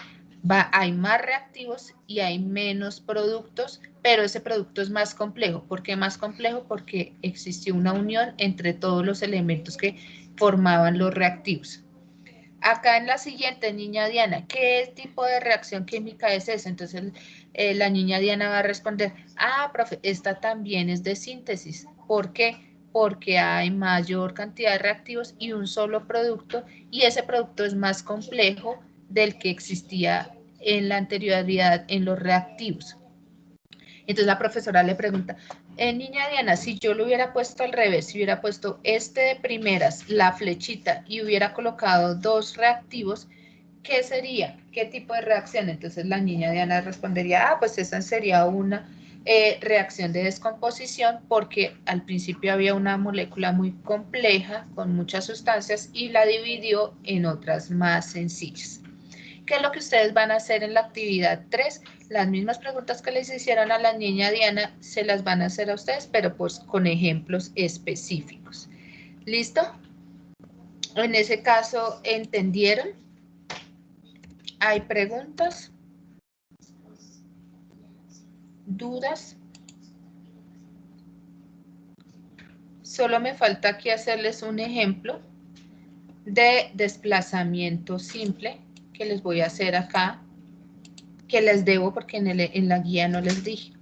Hay más reactivos y hay menos productos, pero ese producto es más complejo. ¿Por qué más complejo? Porque existió una unión entre todos los elementos que formaban los reactivos. Acá en la siguiente, niña Diana, ¿qué tipo de reacción química es esa? Entonces la niña Diana va a responder, profe, esta también es de síntesis. ¿Por qué? Porque hay mayor cantidad de reactivos y un solo producto, y ese producto es más complejo del que existía en la anterioridad en los reactivos. Entonces la profesora le pregunta, niña Diana, si yo lo hubiera puesto al revés, si hubiera puesto este de primeras, la flechita, y hubiera colocado dos reactivos, ¿qué sería? ¿Qué tipo de reacción? Entonces la niña Diana respondería, pues esa sería una reacción de descomposición, porque al principio había una molécula muy compleja, con muchas sustancias, y la dividió en otras más sencillas. ¿Qué es lo que ustedes van a hacer en la actividad 3? Las mismas preguntas que les hicieron a la niña Diana se las van a hacer a ustedes, pero pues con ejemplos específicos. ¿Listo? En ese caso, ¿entendieron? ¿Hay preguntas? ¿Dudas? Solo me falta aquí hacerles un ejemplo de desplazamiento simple que les voy a hacer acá, que les debo porque en la guía no les dije.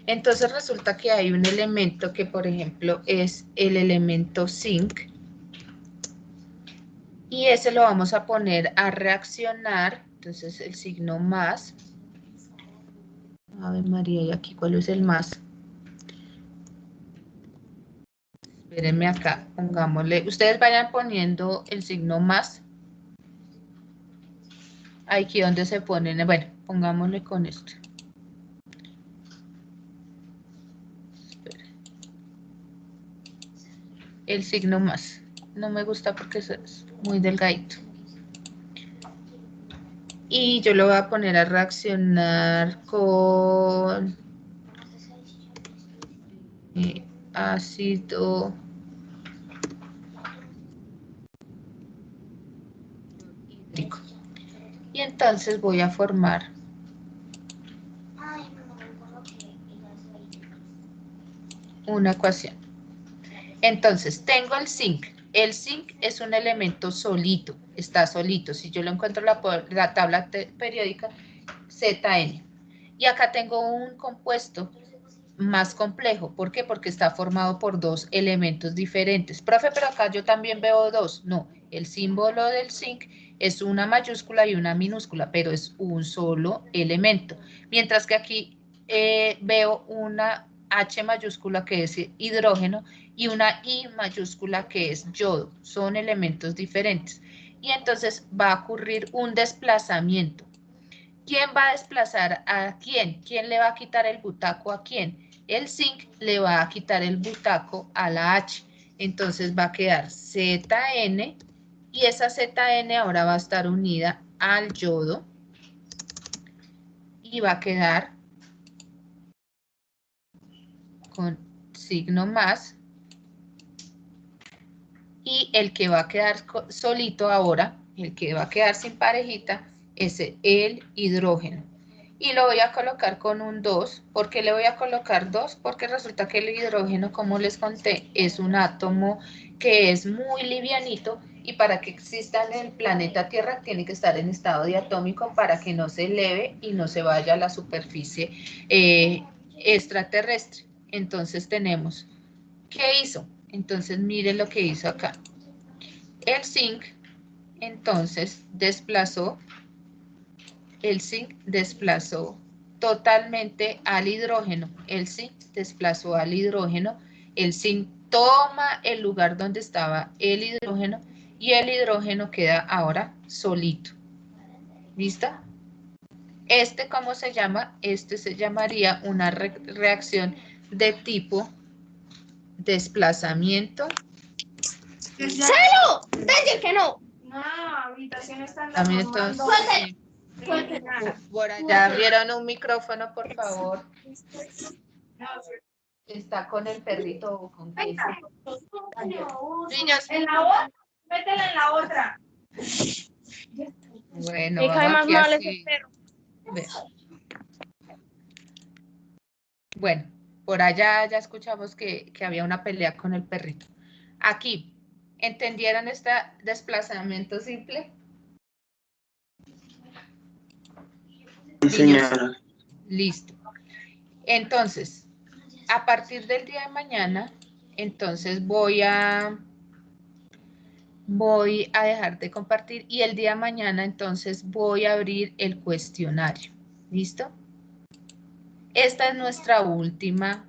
Entonces resulta que hay un elemento que, por ejemplo, es el elemento zinc, y ese lo vamos a poner a reaccionar. Entonces el signo más. A ver, María, ¿y aquí cuál es el más? Espérenme acá, pongámosle. Ustedes vayan poniendo el signo más. Aquí donde se ponen, bueno, pongámosle con esto. El signo más. No me gusta porque es muy delgadito. Y yo lo voy a poner a reaccionar con ácido hídrico. Y entonces voy a formar una ecuación. Entonces, tengo el zinc. El zinc es un elemento solito, está solito. Si yo lo encuentro en la tabla periódica, ZN. Y acá tengo un compuesto más complejo. ¿Por qué? Porque está formado por dos elementos diferentes. Profe, pero acá yo también veo dos. No, el símbolo del zinc es una mayúscula y una minúscula, pero es un solo elemento. Mientras que aquí veo una H mayúscula que es hidrógeno y una I mayúscula que es yodo. Son elementos diferentes. Y entonces va a ocurrir un desplazamiento. ¿Quién va a desplazar a quién? ¿Quién le va a quitar el butaco a quién? El zinc le va a quitar el butaco a la H. Entonces va a quedar ZN, y esa ZN ahora va a estar unida al yodo y va a quedar con signo más. Y el que va a quedar solito ahora, el que va a quedar sin parejita, es el hidrógeno. Y lo voy a colocar con un 2. ¿Por qué le voy a colocar 2? Porque resulta que el hidrógeno, como les conté, es un átomo que es muy livianito, y para que exista en el planeta Tierra tiene que estar en estado diatómico para que no se eleve y no se vaya a la superficie extraterrestre. Entonces tenemos, ¿qué hizo? Entonces miren lo que hizo acá. El zinc, entonces, desplazó totalmente al hidrógeno. El zinc desplazó al hidrógeno. El zinc toma el lugar donde estaba el hidrógeno y el hidrógeno queda ahora solito. ¿Listo? ¿Cómo se llama? Se llamaría una reacción de tipo desplazamiento. ¡Celo! ¡Dice que no! Habitación está También entonces, por allá abrieron un micrófono, por favor. Está con el perrito o con qué. Niños. En la otra, métela en la otra. Bueno, Me cae vamos más aquí mal así. ese perro. Ve. Bueno, por allá ya escuchamos que había una pelea con el perrito. Aquí, ¿entendieron este desplazamiento simple? Sí, señora. Listo. Entonces, a partir del día de mañana, entonces voy a dejar de compartir y el día de mañana entonces voy a abrir el cuestionario. ¿Listo? Esta es nuestra última